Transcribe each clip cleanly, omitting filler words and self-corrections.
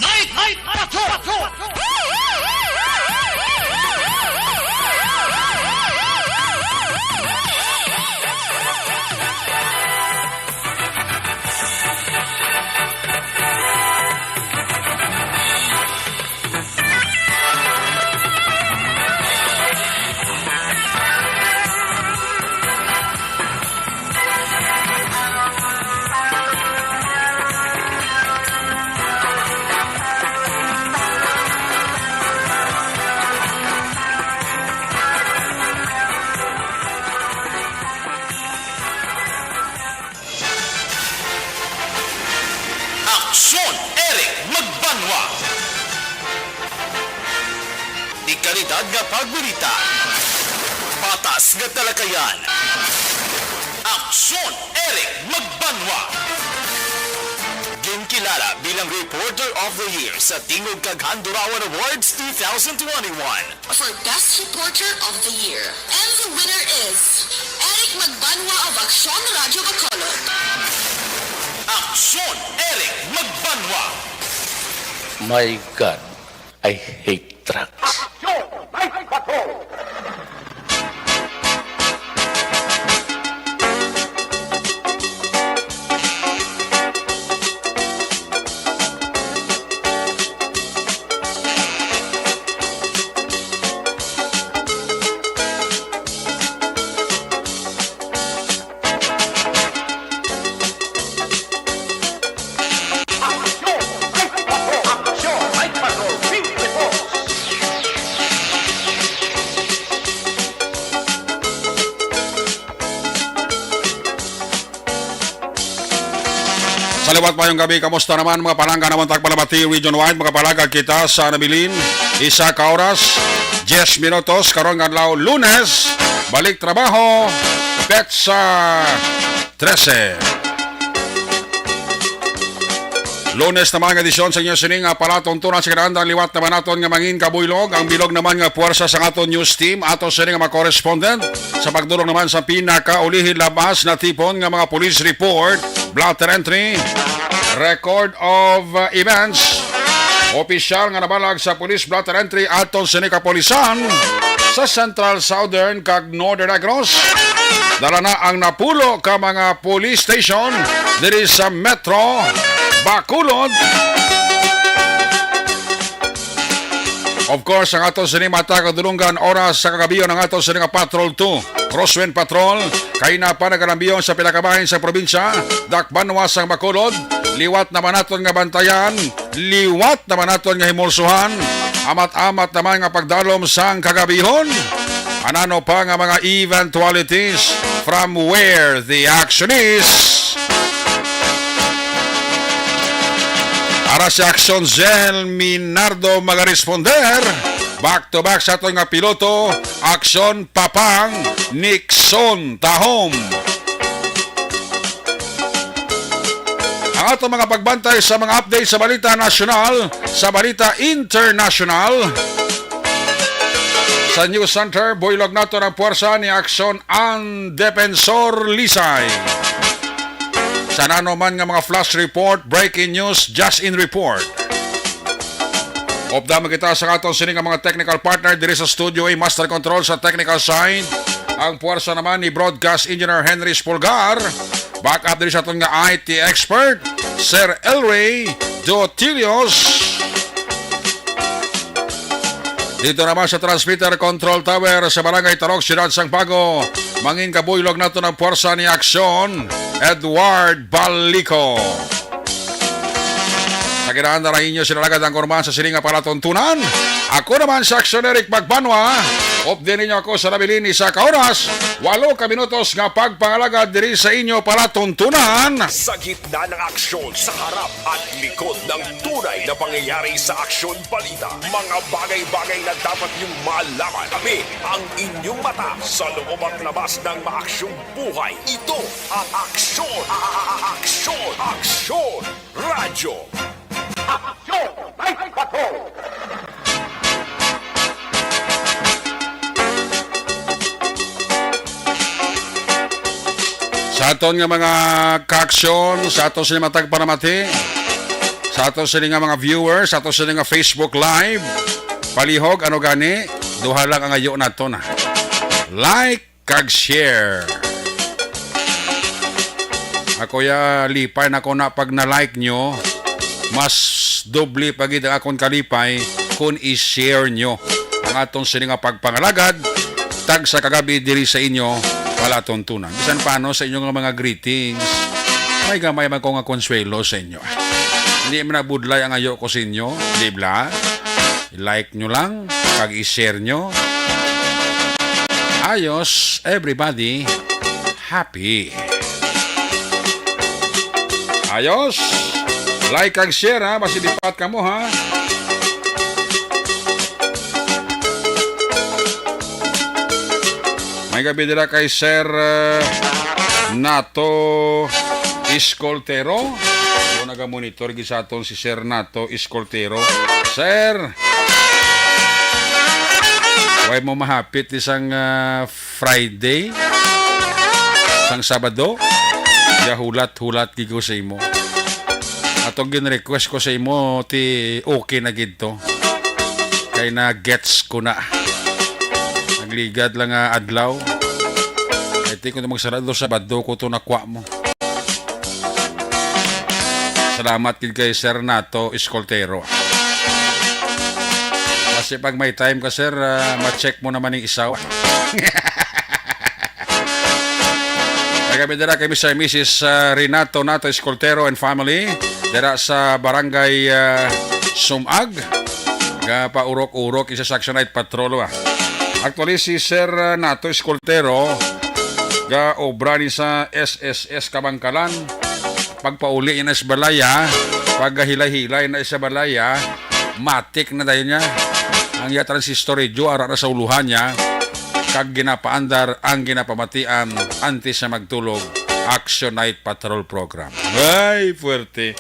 Night Patrol! Aksyon Eric Magbanwa. Di kalidad nga pagbalita. Patas nga talakayan. Aksyon Eric Magbanwa. Ginkilala bilang Reporter of the Year sa Tingog kag Handurawan Awards 2021. For Best Reporter of the Year. And the winner is Eric Magbanwa of Aksyon Radio Bacolod. Aksyon Eric Magbanwa. My God, I hate trucks. Saliwat pa yung gabi, kamusta naman mga palangga naman tagpalabati region wide, mga palangga kita sa Nabilin, isa ka oras, 10 minutos, karong adlaw Lunes, balik trabaho, Petsa 13. Lunes naman nga edisyon sa inyo sining palatuntunan sa kinaandang liwat naman naton nga mangin kabuylog, ang bilog naman nga puwersa sa aton news team, ato sining nga mga correspondent, sa pagdulong naman sa pinakaulihin labas na tipon nga mga police report, blotter entry, record of events, opisyal nga nabalag sa police blotter entry aton sining kapolisan sa Central, Southern kag Northern Negros. Dala na ang napulo ka mga police station diri sa Metro Bacolod. Of course, ang ato sining mata kadulungan oras sa kagabiyon ang ato sining Patrol 2, Crosswind Patrol, kay na pa nagalambiyon sa pinakabahin sa probinsya, Dakbanwas ang Bacolod, liwat naman naton nga bantayan, liwat naman naton nga himulsuhan, amat-amat naman nga pagdalom sang kagabihon. Anano pa nga mga eventualities from where the action is. Para sa Aksyon Zel Minardo magaresponder, back to back sa ato nga piloto, Aksyon Papang Nixon Tahom. Ang ato mga pagbantay sa mga update sa balita nasyonal, sa balita international. Sa News Center, buylog nato ng puwersa ni Aksyon ang Defensor Lisay. Sa naman nga mga flash report, breaking news, just in report. Opdama kita sa aton sining mga technical partner diri sa studio A Master Control sa technical side. Ang puwersa naman ni Broadcast Engineer Henry Spulgar. Back up diri sa aton nga IT expert, Sir Elray Dotilios. Dito naman sa transmitter control tower sa Barangay Tarok, Siyudad Sangpago, mangin kabuylog nato ng puwersa ni Aksyon Edward Balico. Sa kinahanda na inyo sinalagad ang kurman sa sininga palatuntunan. Ako naman sa Aksyon Eric Magbanwa. Update ninyo ako sa Nabilin isa ka oras, 8 ka minutos nga pagpangalagad diri sa inyo palatuntunan. Sa gitna ng aksyon, sa harap at likod ng tunay na pangyayari sa aksyon balita, mga bagay-bagay na dapat niyong malaman. Kami ang inyong mata sa loob at labas ng maaksyong buhay. Ito ang Aksyon! Aksyon! Aksyon! Radyo! Aksyon! Night Patrol! Sa aton nga mga kaaksyon, sa aton sila matagpanamati, Sa ato sila nga mga viewers, sa ato sila nga Facebook Live, palihog, ano gani, duha lang ang ayo nato na. Like, kag share. Ako ya lipay na ko na pag na-like nyo, mas doble pagid ang akong kalipay kung i-share nyo ang atong sila nga pagpangalagad, tag sa kagabi diri sa inyo, wala tuntunan. Bisan paano sa inyong mga greetings, may gamay man ko nga konsuelo sa inyo. Hindi man nabudlay ang ayo ko sa inyo, di ba? I-like nyo lang, kag i-share nyo. Ayos, everybody, happy. Ayos, like kag share ha, masilipat ka mo ha. May gabi dira kay Sir Nato Iscoltero. So, naga-monitor gisaton si Sir Nato Iscoltero. Sir, way mo mahapit isang Friday, isang Sabado, ya hulat-hulat gigo sa imo. Atong gin-request ko sa imo, ti okay na gito. Kay na gets ko na. Nagligad lang adlaw. Ay ti ko na magsarado sa Sabado ko to nakwa mo. Salamat kid kay Sir Nato Iscoltero. Kasi pag may time ka sir, ma-check mo naman yung isaw. Nagabi dira kay Mr. and Mrs. Renato Nato Iscoltero and family. Dira sa barangay Sumag. Ga pa urok-urok isa Section 8 Patrol. Actually si Sir Nato Iscoltero ga obra ni sa SSS Kabangkalan. Pagpauli na sa balaya, paghilay-hilay na sa balaya, matik na dayon niya. Ang iya transistor radio ara na sa uluhan niya, kag ginapaandar ang ginapamatian antes sa magtulog Action Night Patrol Program. Ay, fuerte.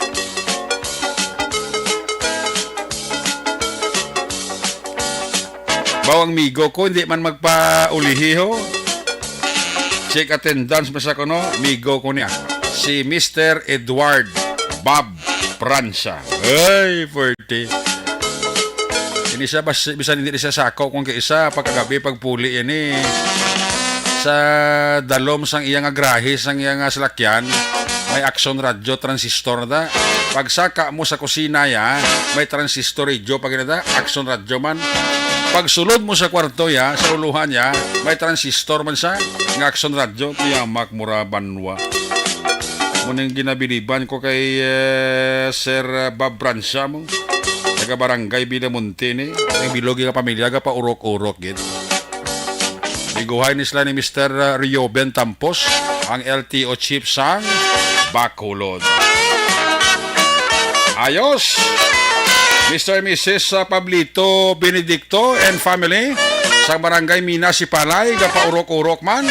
Bawang migo ko, hindi man magpa-ulihiho. Check attendance mo sa kuno, migo ko niya. Si Mr. Edward Bob Pransa. Ay, fuerte. Ini siya, bisan hindi siya sakaw kung kaisa, pagkagabi, pagpuli ini sa dalom sang iyang agrahe, sang iyang salakyan, may action radio transistor na. Pagsaka mo sa kusina ya, may transistor radio, pag na action radio man. Pag sulod mo sa kwarto ya, sa uluhan ya, may transistor man siya, ng action radio, tiyamak mura banwa. Munang ginabiliban ko kay Sir Bob Pransa mo. Taga barangay Bilamonte ni. Ang bilogi nga pamilya ka pa urok-urok gid. Iguhay ni sila ni Mr. Rioben Tampos, ang LTO chief sang Bacolod. Ayos! Mr. and Mrs. Pablito Benedicto and family sa barangay Minas Sipalay, pa urok-urok man.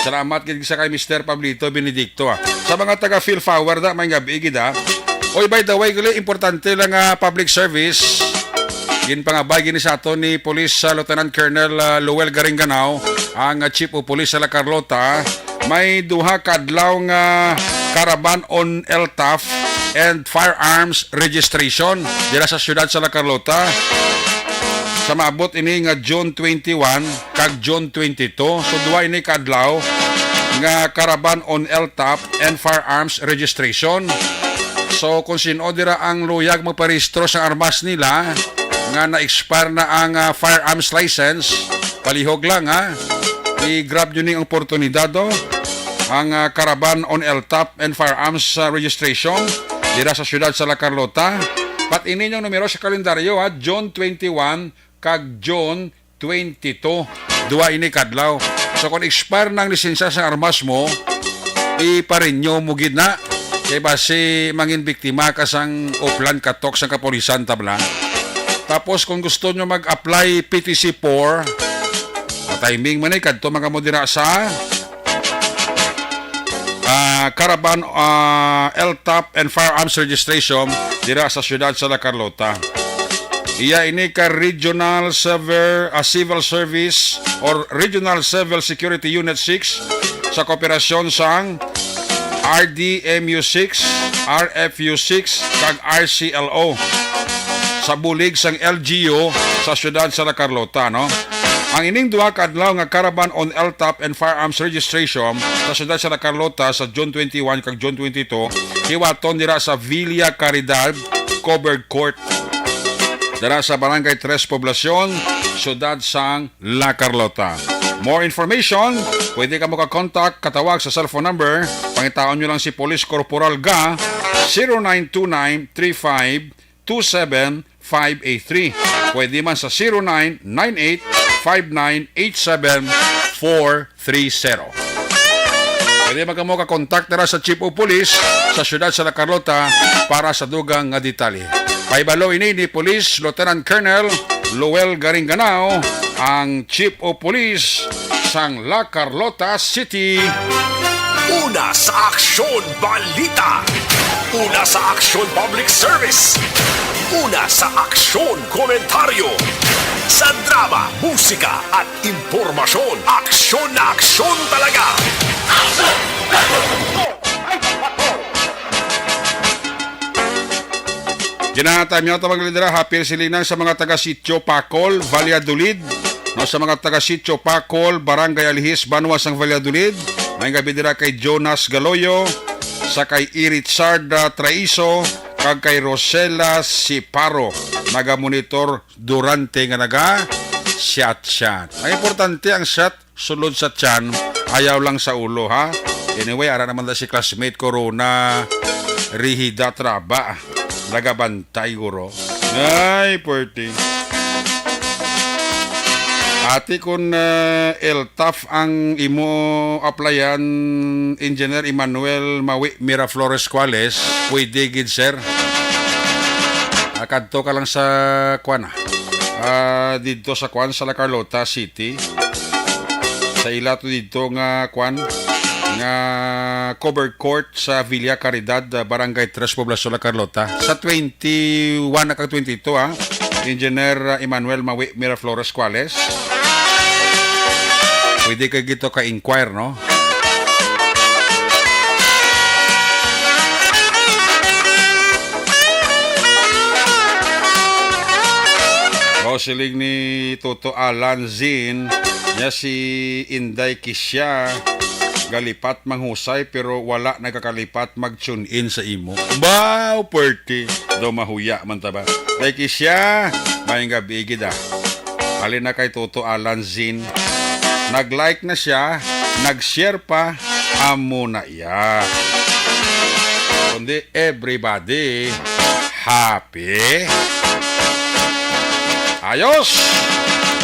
Salamat gid sa kay Mr. Pablito Benedicto. Sa mga taga Phil Power da may gabi gid ha. Oy, by the way, gali, importante lang public service. Ginpangabay gini sa ato ni Police Lieutenant Colonel Luel Garinganao, ang Chief of Police sa La Carlota. May duha kadlaw nga caravan on LTAF and firearms registration dira sa siyudad sa La Carlota. Sa maabot ini nga June 21 kag June 22. So duha ini kadlaw nga caravan on LTAF and firearms registration. So kung sino dira ang luyag magparehistro sa armas nila nga na-expire na ang firearms license, palihog lang ha. I-grab nyo ning oportunidad ang caravan on LTAP and firearms registration dira sa siyudad sa La Carlota. Pat ini yung numero sa kalendaryo ha, June 21 kag June 22. Dua ini kadlaw. So kung expire ng lisensya sa armas mo, iparinyo mo gid na. Kaya basi mangin biktima ka sang uplan katok sang kapolisan tabla. Tapos kung gusto nyo mag-apply PTC4, timing man ay kadto mga mo dira sa caravan LTAP and firearms registration dira sa siyudad sa La Carlota. Iya ini ka Regional Civil Service or Regional Civil Security Unit 6 sa kooperasyon sang RDMU6, RFU6, kag RCLO sa bulig sang LGU sa siyudad sa La Carlota, no? Ang ining duha ka adlaw nga caravan on LTAP and firearms registration sa siyudad sa La Carlota sa June 21 kag June 22 hiwaton dira sa Villa Caridad Covered Court dira sa Barangay 3 Poblacion, siyudad sang La Carlota. More information, pwede ka mo ka-contact, katawag sa cellphone number, pangitaon nyo lang si Police Corporal Ga, 0929-3527-583. Pwede man sa 0998-5987-430. Pwede mo ka-contact nila sa Chief of Police sa siyudad sa La Carlota para sa dugang nga detalye. Paibalo ini ni Police Lieutenant Colonel Lowell Garinganao, ang Chief of Police sang La Carlota City. Una sa aksyon balita. Una sa aksyon public service. Una sa aksyon komentaryo. Sa drama, musika at impormasyon. Aksyon na aksyon talaga. Ginahatan nyo ito maglidera, hapil silinang sa mga taga-sityo Pacol, Valladolid. No, sa mga taga-sityo Pacol, Barangay Alihis, Banuas ng Valladolid. May gabi dira kay Jonas Galoyo, sa kay Irichard Traiso, kag kay Rosela Siparo. Naga-monitor durante nga shot. Ang importante ang shot, sulod sa tiyan, ayaw lang sa ulo, ha? Anyway, ara naman na si classmate Corona Rihida Traba. Nagabantay guro. Ay, puwerte. Ati kung LTAF ang imo applyan, Engineer Emmanuel Mawi Miraflores Cuales, pwede gid sir. Kadto ka lang sa Kwan. Dito sa Kwan sa La Carlota City. Sa ilato dito nga Kwan nga covered court sa Villa Caridad, Barangay 3 Poblacion, La Carlota. Sa 21 na kag 22 Engineer Emmanuel Mawi Miraflores Cuales. Pwede ka gito ka-inquire, no? Siling ni Toto Alan Zin niya si Inday Kisya galipat manghusay pero wala nagkakalipat mag-tune in sa imo. Wow, perti. Do mahuya man ta ba? Day Kisya, mayang gabi gida. Halin na kay Toto Alan Zin. Nag-like na siya, nag-share pa, amo na iya. Kundi everybody happy. Ayos!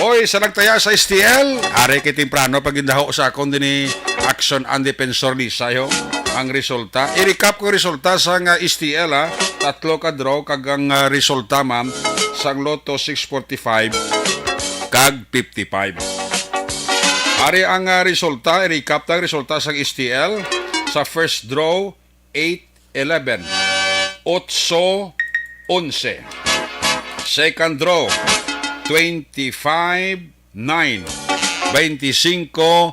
Hoy, sa nagtaya sa STL, are kay temprano pagindaho sa akong din Action and Defensor Lisayo ang resulta. I-recap ko resulta sa STL tatlo ka draw kag ang resulta ma'am sang Lotto 645 kag 55. Ari ang resulta, i-recap tang resulta sang STL sa first draw 8-11 8-11. Second draw 25-9 25-9.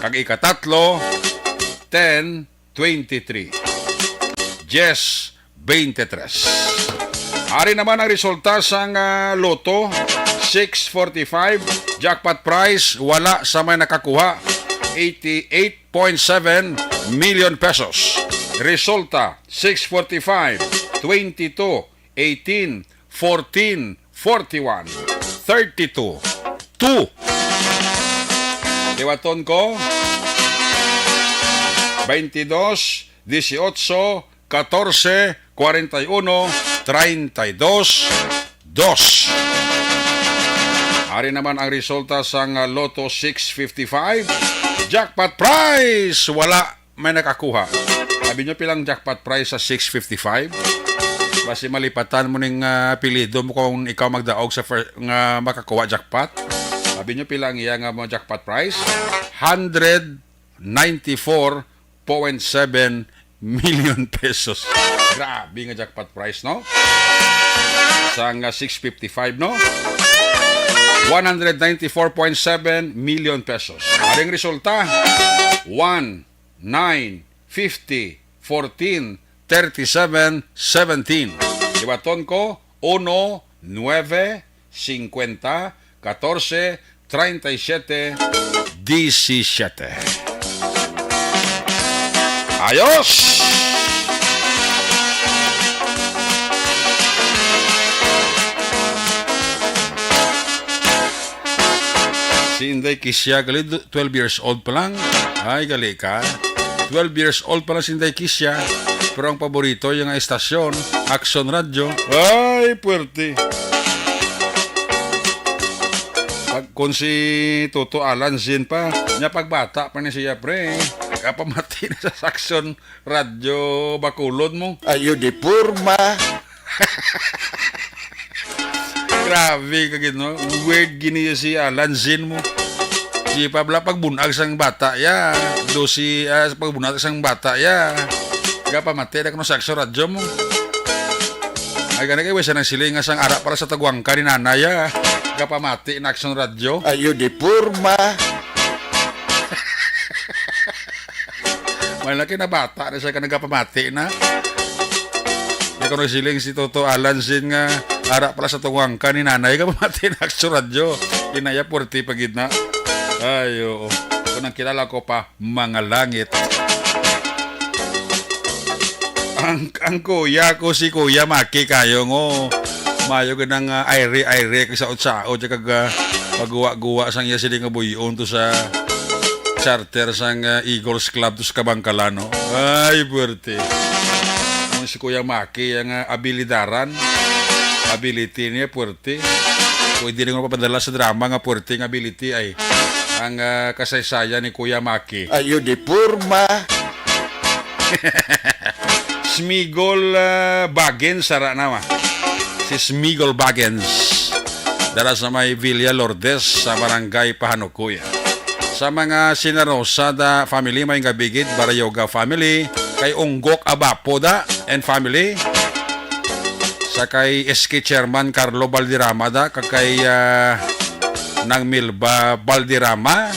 Kag ikatatlo 10-23 10-23. Ari naman ang resulta sang Lotto 645 jackpot prize wala sa may nakakuha 88.7 million pesos. Resulta 645 22 18 14 41 32 2. Tiwaton ko 22 18 14 41 32 2. Ari naman ang resulta sang Lotto 655 jackpot prize wala may nakakuha. Sabi nyo pilang jackpot prize sa 655? Basi malipatan mo ning apelido mo kung ikaw magdaog sa nga makakuha jackpot. Sabi nyo pilang iya nga mo jackpot prize 194.7 million pesos. Grabe nga jackpot prize, no? Sang 655, no? 194.7 million pesos. Aring resulta 1, 9, 50 14 37 17. Ibaton ko 1 9 50 14 37 17. Ayos! Si Inday Kisya, gali 12 years old pa lang. Ay, gali ka. 12 years old pa lang si Inday Kisya. Pero ang paborito yung estasyon, Action Radio. Ay, puwerte. Kung si Toto Alanzin pa, niya pagbata pa niya siya, pre. Kapamati na sa Action Radio Bacolod mo. Ayo di purma. Grabe ka gino. Weird gini si Alanzin mo. Si Pabla pagbunag sang bata ya. Do si pagbunag sang bata ya. Kapamati na kung sa Action Radio mo. Ay ganun kayo, wesa nang siling nga sang ara para sa tagwang ka ni nanaya. Kapamati na Action Radio. Ayo di purma. Malaki na bata na siya ka nagkapamati na. Ikaw na siling si Toto Alanzin nga ara pala sa tagwang ka ni nanay. Kapamati na Action Radio. Inaya purti pagid na. Ay, oo. Kung ang kilala ko pa, mga langit. Ang kuya ko si Kuya Maki kayo ngo. Mayo ka ng aire-aire sa utsao. Tsaka pagguwa-guwa sang iya siling abuyon to sa charter sang Eagles Club to sa Kabangkalano. Ay, puwerte. Kung si Kuya Maki, ang ability niya, puwerte. Kung hindi rin mo papadala sa drama nga puwerte ng ability ay ang kasaysayan ni Kuya Maki. Ayo di purma. Smigol Baggins, sara naman. Si Smigol Baggins. Dala sa may Villa Lourdes sa Barangay Pahanukuya. Sa mga Sinarosada family, may gabigid, Barayoga family, kay Unggok Abapoda and family, sa kay SK Chairman Carlo Baldirama da, kay ng Milba Baldirama,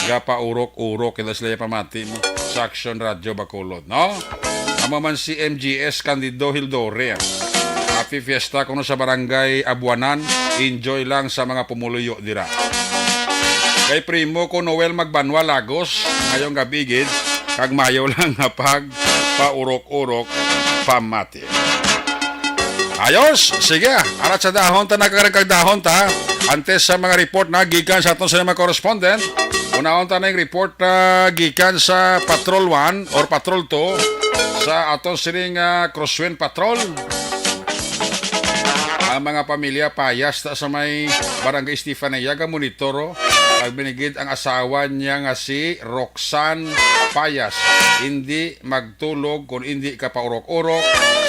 gapa urok-urok, kaya sila pamati mo sa Action Radio Bacolod, no? Ama man si MGS Candido Hildore. Happy Fiesta kuno sa Barangay Abuanan. Enjoy lang sa mga pumuluyo dira. Kay primo ko Noel Magbanwa Lagos, ngayong gabigid, kag mayo lang nga pag paurok-urok pamati. Ayos, sige, arat sa dahon ta, nakakaragkag dahon ta. Antes sa mga report na gikan sa atong sa mga correspondent, unahon ta na yung report na gikan sa Patrol 1 or Patrol 2 sa atong sining Crosswind Patrol. Ang mga pamilya payas ta sa may Barangay Estefania Monitoro, binigid ang asawa niya nga si Roxanne Payas. Hindi magtulog kung hindi ka paurok-urok,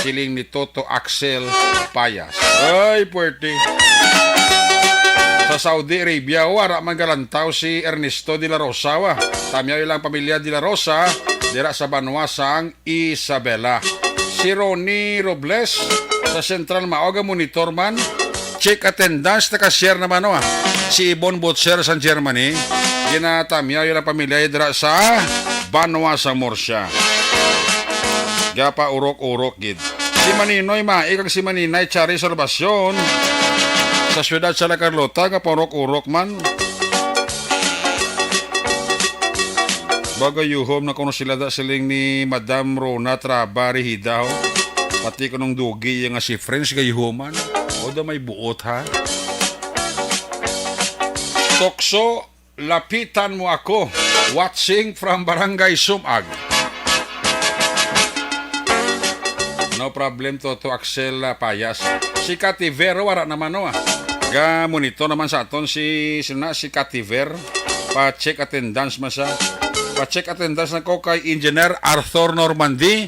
siling ni Toto Axel Payas. Ay, puwerte. Sa Saudi Arabia, wara man galantaw si Ernesto de la Rosa. Tamyaw ilang pamilya de la Rosa, dira sa Banwasang Isabela. Si Ronnie Robles, sa Central Maoga Monitor man, check attendance na ka-share naman si Ibon Butcher sa Germany, ginatamyaw ilang pamilya dira sa Banwasang Murcia. Gapa urok-urok gid. Si Maninoy maikag si Maninay Chari Salvacion sa siyudad sa La Carlota, gapa urok-urok man. Bagayuhom na kuno sila da siling ni Madam Rona Trabari Hidaw. Pati ko nung dugi yung si French gayuhoman. O da may buot ha. Tokso, lapitan mo ako. Watching from Barangay Sumag. No problem to Axel Payas. Si Cativer, wala naman Ga monito naman sa aton si Cativer. Pa-check attendance man siya. Pa-check attendance na ko kay Engineer Arthur Normandy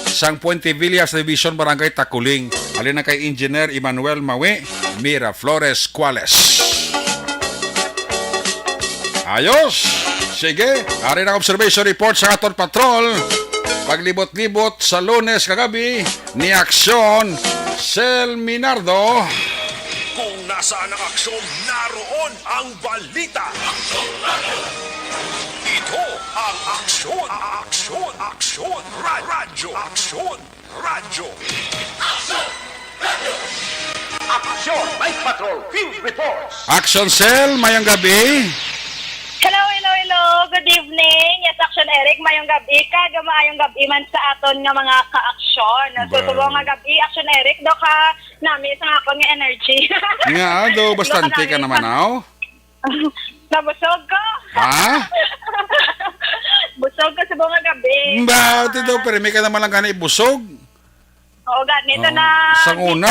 sang Puente Villas Division Barangay Takuling. Alin na kay Engineer Emmanuel Mawe Miraflores Cuales. Ayos! Sige, ari na observation report sa aton patrol. Paglibot-libot sa Lunes kagabi ni Aksyon Selminardo. Kung nasaan ang aksyon, naroon ang balita. Ito ang aksyon, radyo, Aksyon, Bike Patrol Field Reports. Action Cell, mayang gabi. Hello. Good evening. Yes, Action Eric, mayong gabi ka. Maayong gabi man sa aton nga mga ka-aksyon. So, tubong nga gabi, Action Eric, do ka nami sa akong nga energy. Nga, do, bastante ka naman, aw. Nabusog ko. Ha? Busog ko sa buong gabi. Ba, ito daw, pero may ka naman lang ka na ibusog. Oo, ganito Oh, na. sang una.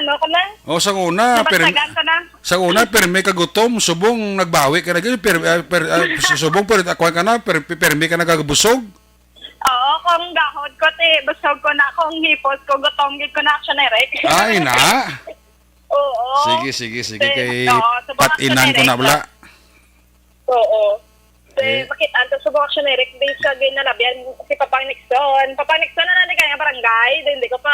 Ano ko na? O, sang una, pero... Nabasagan ko na. Sa una, pero may kagutom, subong nagbawi ka na ganyan, subong pero akuan ka na, pero may ka nagagabusog. Oo, kung gahod ko, busog ko na. Kung hipos ko, gutom ko na, Action Eric. Ay na. Oo. Sige, Eh, kay oo, subong patinan ko Action na Eric, bala. Oo. Eh. Makitaan to subong Action Eric, di sa ginalabihan si Papang Nixon. Papang Nixon na natin kaya barangay, hindi ko pa,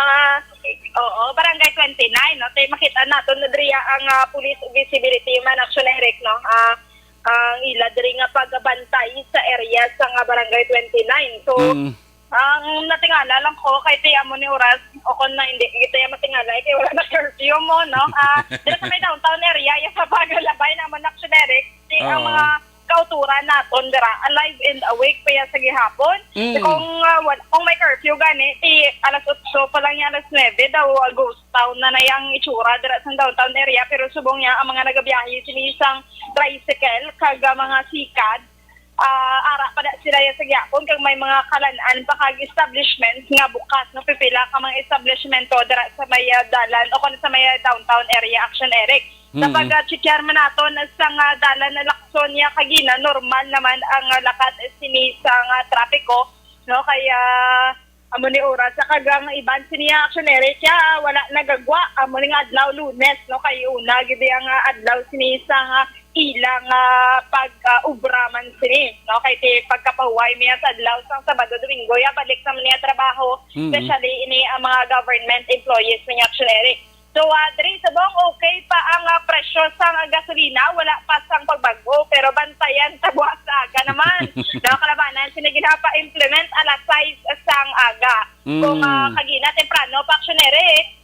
oo, barangay 29, no? Tayo makita natin na diriya ang police visibility man Action Eric, no? Ang ila diri nga pagbantay sa area sa barangay 29. So, ang natingala lang ko kay tiya mo ni oras o kung na hindi kita matingala kay wala na curfew mo, no? Dito sa may downtown area, yung sa pagalabay naman Action Eric, ang mga kauturan naton dira alive and awake pa yan sa gihapon. Kung may curfew gani alas 8 pa lang yan, alas 9 daw ghost town na yang itsura dira sa downtown area, pero subong niya ang mga nagabiyahe sinisang tricycle kag mga sikad ara pa da sila yan sa gihapon kag may mga kalan-an pa kag establishments nga bukas no, pipila ka mga establishmento dira sa may dalan o kung sa may downtown area Action Eric. Kapag checkar man naton sa dalan na Lacsonia kagina, normal naman ang lakat sinisang trapiko, no? Kaya amo ni oras sa kagang iban siniya Action Eric ya wala nagagwa amo ni nga adlaw Lunes, no? Kay una gid ang adlaw sinisang ilang pag-ubraman sini, no? Kay pagkapahuway miya sa adlaw sang Sabado Domingo ya balik sa niya trabaho, especially ini ang mga government employees ni Action Eric. So, diri sabong okay pa ang presyo sa gasolina, wala pa sang pagbago, pero bantayan tabuas sa aga naman. Kalabanan, sinigina pa implement alas 6 sang aga. Kung kagina, temprano, pa Action Eric,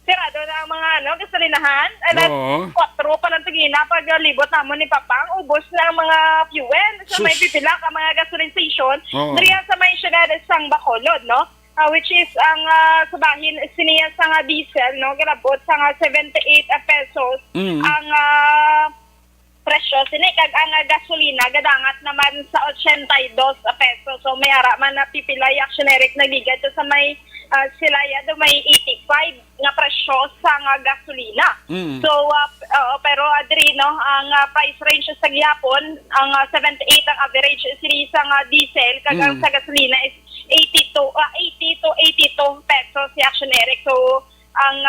sirado na ang mga gasolinahan. Alas 4 pa lang tigina, pag libot namon ni Papang, ubos na ang mga fuel. So, may pipila ka mga gasoline station. Diri sa may syudad sang Bacolod, no? Which is ang sabahin siniya sa diesel, no? Galabot sa 78 pesos ang presyo. Sinikag ang gasolina, gadangat naman sa 82 pesos. So may ara man na pipilay Action Eric nagigad sa may silaya do may 85 nga presyo sa gasolina. So pero adri no ang price range sa gihapon ang 78 ang average sini sa diesel kag ang sa gasolina is 80 to 82 pesos si Action Eric. So ang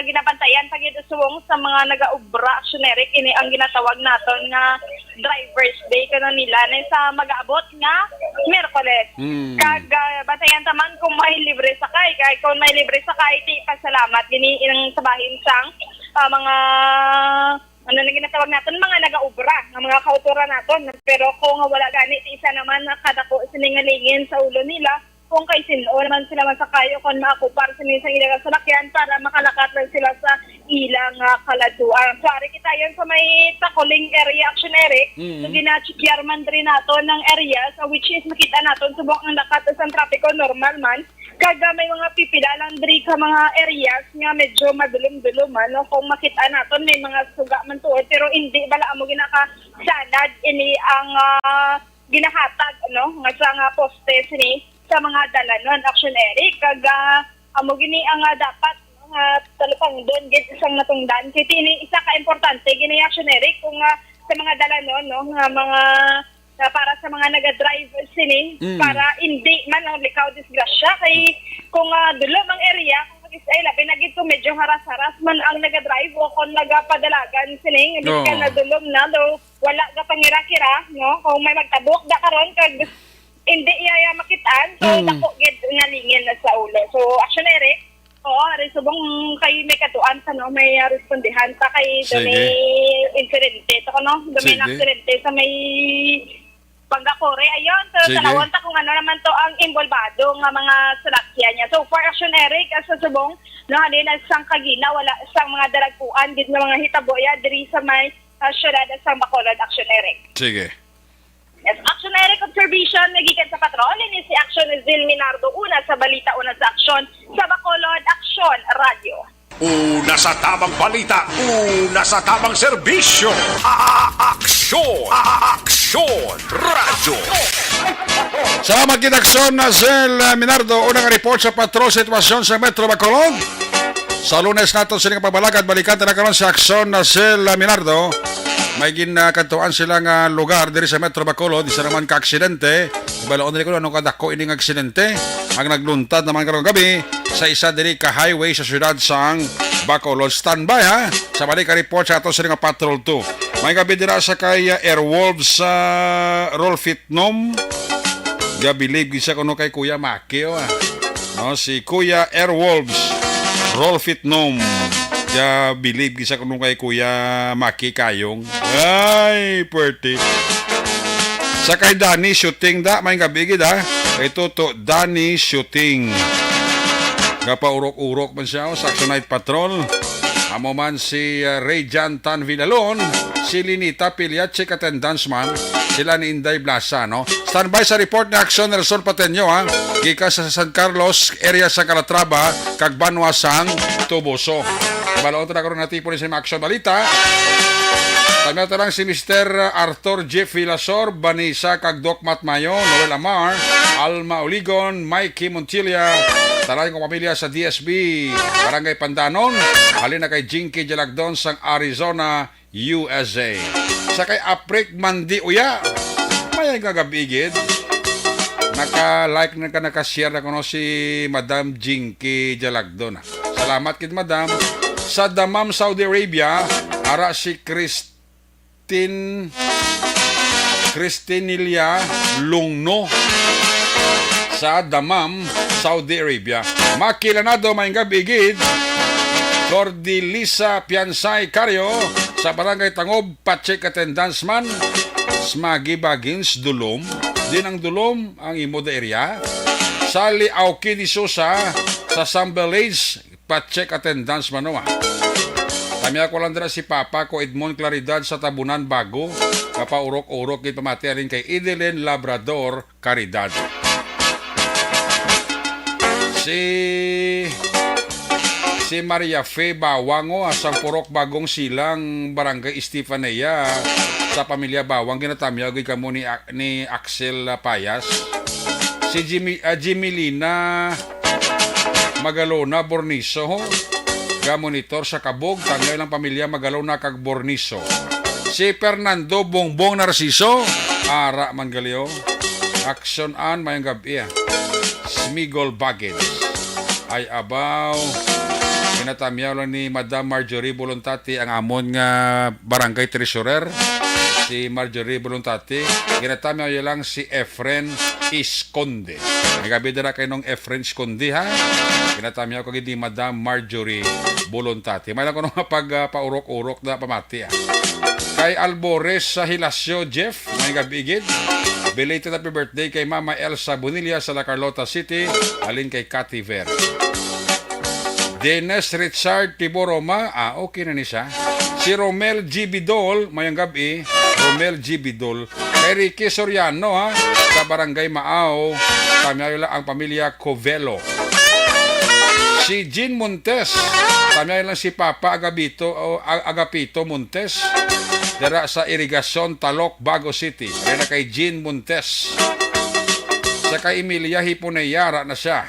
ginabantayan pag isuwong sa mga nagaubra Action Eric ini ang ginatawag naton nga Drivers Day kana nila na sa mag-aabot nga Miyerkules. Kag bantayan taman kung may libre sakay, kay kung may libre sakay ti pasalamat gini ilang sabahin sang mga ano na ginatawag natin, mga nagaubra, ng mga kautura natin. Pero kung wala ganit, isa naman kadako siningalingin sa ulo nila, kung kay sino naman sila masakayo, kung makupar sinisang ilang salakyan para makalakat lang sila sa ilang kaladuan. So, ari kita yun sa may Tacoling area Action Eric. So, gina-checkar man rin nato ng areas, which is makita natin subok ang lakat sa trapiko normal man. Kaga may mga pipila lang diri ka mga areas nga medyo madulom-dulom no? Kung makita natin may mga suga man tuod, pero hindi bala mo ginakasanad ini ang ginahatag no? Nga sa poste sini sa mga dalanon Action Eric. Kaga amo gini ang dapat talupang doon gid isang natungdan. Kaya ini isa ka importante gini Action Eric kung sa mga dalanon no? Nga mga para sa mga naga-drive sini para hindi man ang likaw disgrasya kay kung dulom ang area kung mag-isay labi na gito medyo haras-haras man ang naga-drive o kung nagapadalagan sini hindi ka na dulom na do wala ka pangira-kira no kung may magtabok da karon kag hindi iya makitaan so dako gid nga lingin na sa ulo. So Action Eric subong kay may katuan sa no may respondihan ta kay do may insidente to no do may aksidente sa may Panggakore, ayun. So, Sige. tanawon ta kung ano naman to ang involvado nga mga salakyan niya. So, for Action Eric, sa subong, no, halin sang kagina, wala sang mga daragpuan, din na mga hitaboya, diri sa may syudad sa Bacolod, Action Eric. Sige. Yes, Action Eric Observation, nagikan sa patrol, ini si Action Zil Minardo, una sa balita, una sa aksyon, sa Bacolod, Action Radio. Una sa tamang balita, una sa tamang serbisyo. Aksyon! Aksyon! Radyo! Salamat kitaksyon na Zel Minardo. Unang report sa patrol sitwasyon sa Metro Bacolod. Sa Lunes nato silang pagbalagad, balikan na karon sa aksyon na Zel Minardo. May ginakatuan silang lugar diri sa Metro Bacolod. Isa naman ka-aksidente. Balaon nila ko anong kadako ining aksidente. Ang nagluntad naman karong gabi sa isa diri ka highway sa syudad sang Bacolod. Standby ha. Sa balik ka report sa ato silang patrol 2. May gabi dira sa kay Airwolves sa Rolfitnom. Gabilib gisa kuno kay Kuya Makio no, si Kuya Airwolves Rolfitnom. Gabilib gisa kuno kay Kuya Maki Kayong. Ay, puwerte. Sa kay Danny Shooting da, may gabigid ha. Ito to, Danny Shooting. Gapaurok-urok man siya sa Action Night Patrol. Amo man si Ray Jantan Villalon, si Linita Piliache Attendance man, sila ni Inday Blasa, no? Standby sa report na Action Resort Patenyo, ha? Gika sa San Carlos, area sa Calatrava, kag Banwasang, Tubuso. Balaon ito na karoon natin po sa mga action balita. Tamiya lang si Mr. Arthur Jeff Villasor, Banisa, kag Doc Matmayo, Noel Amar, Alma Oligon, Mikey Montilla, talay kong pamilya sa DSB, Barangay Pandanon, halina kay Jinky Jalagdon sang Arizona, USA. Sa kay Aprik Mandi Uya, may gagabigid. Naka-like na ka, naka-share na ko no, si Madam Jinky Jalagdon. Salamat kid Madam. Sa Dammam, Saudi Arabia, ara si Cristinilia Lungno sa Dammam, Saudi Arabia. Makilanado may gabigid Cordilisa Piansay Caryo sa Barangay Tangob, Pacheck Attendance man Smagi Bagins Dulom. Din ang Dulom ang imo area. Sali Auki di Sosa sa Sambelage, Pacheck Attendance man no. Kami ako lang dira si Papa ko Edmond Claridad sa Tabunan Bago. Kapaurok-urok kay pamati rin kay Edelyn Labrador Caridad. Si Maria Fe Bawango asang Purok Bagong Silang Barangay Estefanía sa pamilya Bawang ginatamyaw gay kamo ni Axel Payas. Si Jimilina Magalona Borniso ga-monitor sa Kabog, tangay lang pamilya Magalona kag Borniso. Si Fernando Bongbong Narciso, ara man galio. Action an mayang gabi. Smigol Baggage. Ay abaw. Kinatamyaw lang ni Madam Marjorie Bolontati ang amon nga barangay treasurer. Si Marjorie Bolontati. Kinatamyaw lang si Efren Isconde. May gabi dira kay nung Efren Isconde ha. Kinatamyaw ko di Madam Marjorie Bolontati. May lang ko nung paurok-urok na pamati ha. Kay Albores sa Hilasio Jeff, may gabigid. Belated happy birthday kay Mama Elsa Bonilla sa La Carlota City, alin kay Cathy Ver. Dennis Richard Tiboroma, okay na ni siya. Si Romel G. Bidol, mayang gabi, Romel G. Bidol. Kay Ricky Soriano ha, sa Barangay Maaw, tamyayo lang ang pamilya Covelo. Si Jean Montes, tamyayo lang si Papa Agapito Montes, dara sa Irigasyon, Talok, Bago City. Kaya na kay Jean Montes. Sa kay Emilia Hiponeyara na siya.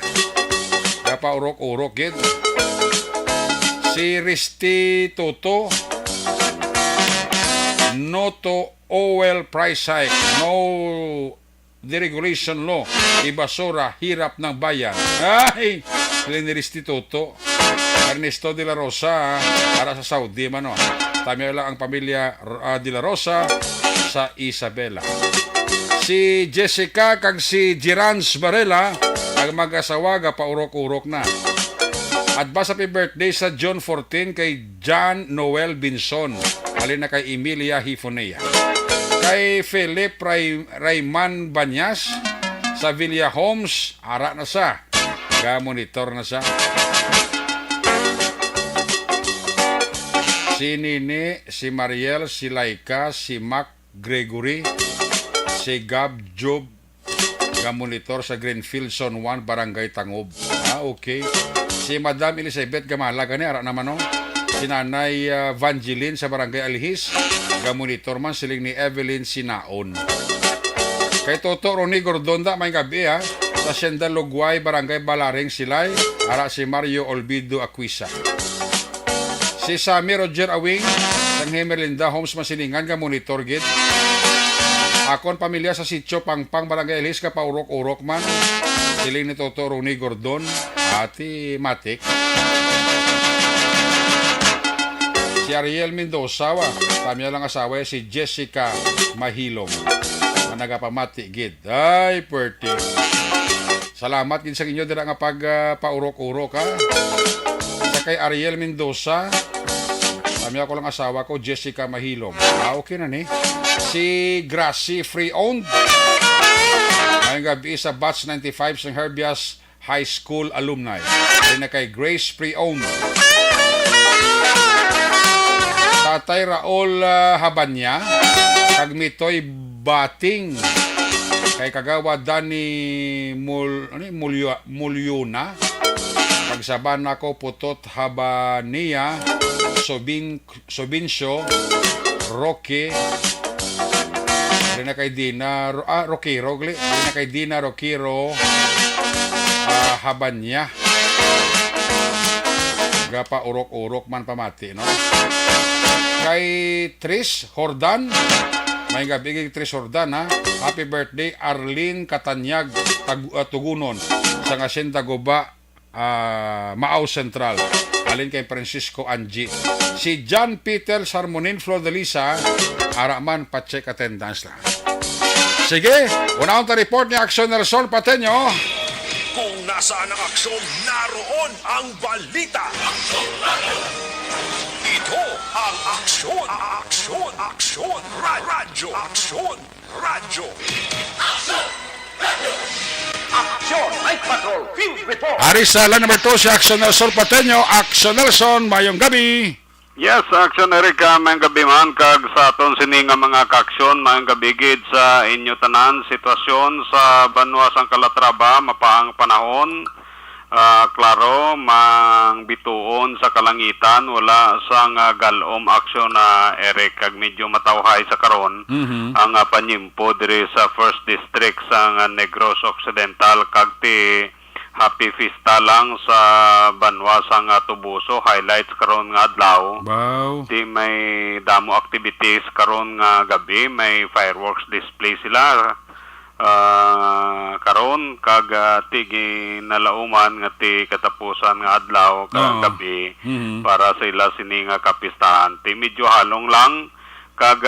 Kaya pa urok-urok yun. Si Risti Toto. No to oil price hike. No deregulation law. Ibasura, hirap ng bayan. Ay! Ni Risti Toto. Ernesto de la Rosa, para sa Saudi man no. Tamiya lang ang pamilya de la Rosa sa Isabela. Si Jessica kag si Girans Varela ang mag-asawa ga paurok-urok na. At ba sa birthday sa John 14 kay John Noel Binson, alin na kay Emilia Hifonea. Kay Philip Rayman Banyas sa Villa Homes, ara na sa. Ga-monitor na sa. Si Nini, si Mariel, si Laika, si Mac Gregory, si Gab Job, ga-monitor sa Greenfield Zone 1, Barangay Tangob. Okay. Si Madam Elizabeth Gamala, gani, ara naman, no? Si Nanay Vangeline sa Barangay Alhis, ga-monitor man siling ni Evelyn Sinaon. Kay Toto Ronnie Gordonda, may gabi, ha? Sa Hacienda Lugway, Barangay Balaring Silay, ara si Mario Olvido Aquisa. Si Sammy Roger Awing, sang Hemerlinda Homes Masilingan, ga-monitor gid. Akon pamilya sa Sitio Pangpang, Barangay Elis, kapaurok-urok man. Siling ni Toto Ronnie Gordon, ati Matik. Si Ariel Mendoza, pamilya lang asawa, si Jessica Mahilom. Managapamati gid. Ay, perti. Salamat gid sa inyo dira nga pag-paurok-urok, ha. Sa kay Ariel Mendoza, pamilya ko lang asawa ko, Jessica Mahilom. Okay na ni. Si Gracie Free-Owned. Ngayong gabi sa Batch 95 sa Herbias High School alumni. Rin na kay Grace Free-Owned. Tatay Raul Habanya, Kagmitoy Bating, kay Kagawa Dani Mulyuna, Pagsaban ako Putot Habania, Sobinsyo, Roque, rin na kay Dina, Roquero, rin na kay Dina Roquero, Habanya. Gapa urok-urok man pamati, no? Kay Tris Hordan, may gabi kay Tris Hordan, ha? Happy birthday, Arlene Katanyag, Tugunon, sa Hacienda Guba, Maaw Central. Alin kay Francisco Angie. Si John Peter Sarmonin Flordelisa, araman pa-check attendance lang. Sige, unang report ni Action Nelson Pateño. Kung nasaan ang aksyon, naroon ang balita. Ito ang aksyon. Radyo. Action! Night Patrol Field Report! Ari sa line number 2 si Action Nelson Pateño. Action Nelson, mayong gabi. Yes, Action Erika, mayang gabi man kag sa aton sini nga mga kaaksyon, mayang gabi gid sa inyo tanan sitwasyon sa Banwa sang Calatrava, mapaang panahon. Klaro, mang bituon sa kalangitan, wala sang galom aksyon na Eric kag medyo matawhay sa karon. Ang panyimpo diri sa First District sang Negros Occidental kag ti Happy Fiesta lang sa Banwa sang Tubuso, highlights karon nga adlaw. Wow. Di may damo activities karon nga gabi, may fireworks display sila. Karon kag tigi nalauman nga ti katapusan nga adlaw kag gabi para sa ila sini nga kapistahan. Ti medyo halong lang kag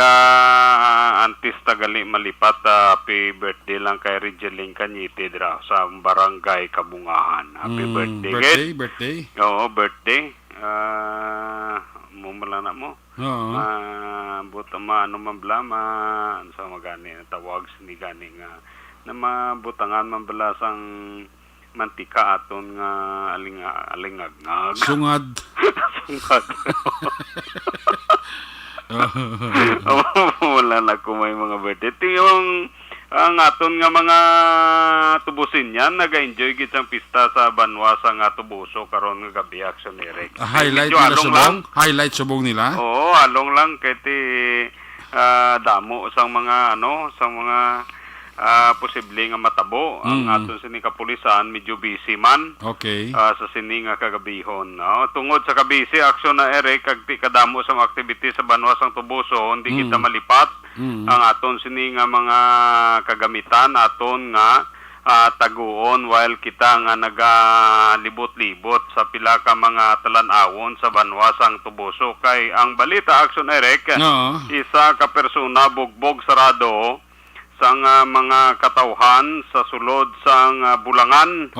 antis tagali malipat. Happy birthday lang kay Regeling Kanyite dira sa Barangay Kabungahan. Happy birthday. Birthday. Oo, birthday. Mumala na mo. Oo. Buta ano man bla sa magani tawag sini gani nga na mabutangan man bala sang mantika aton nga alingag. Sungad. Wala na ko may mga birthday. Ito yung ang aton nga mga tubusin yan, nag-enjoy gid sang pista sa Banwa sa nga Tubuso karon nga gabi Action Eric. Highlight Medyo nila along subong? lang. Highlight subong nila? Oo, along lang kay ti damo sang mga sang mga posible nga matabo. Ang aton sini kapulisan medyo busy man. Okay. Sa sini nga kagabihon. Tungod sa kabisi aksyon na Eric kag ti kadamo sang activity sa Banwa sang Tubuso, hindi kita malipat ang aton sini nga mga kagamitan aton nga taguon while kita nga nagalibot-libot sa pila ka mga talan-awon sa Banwa sang Tubuso. Kay ang balita Action Eric, isa ka persona bugbog sarado sang mga katawhan sa sulod sang Bulangan.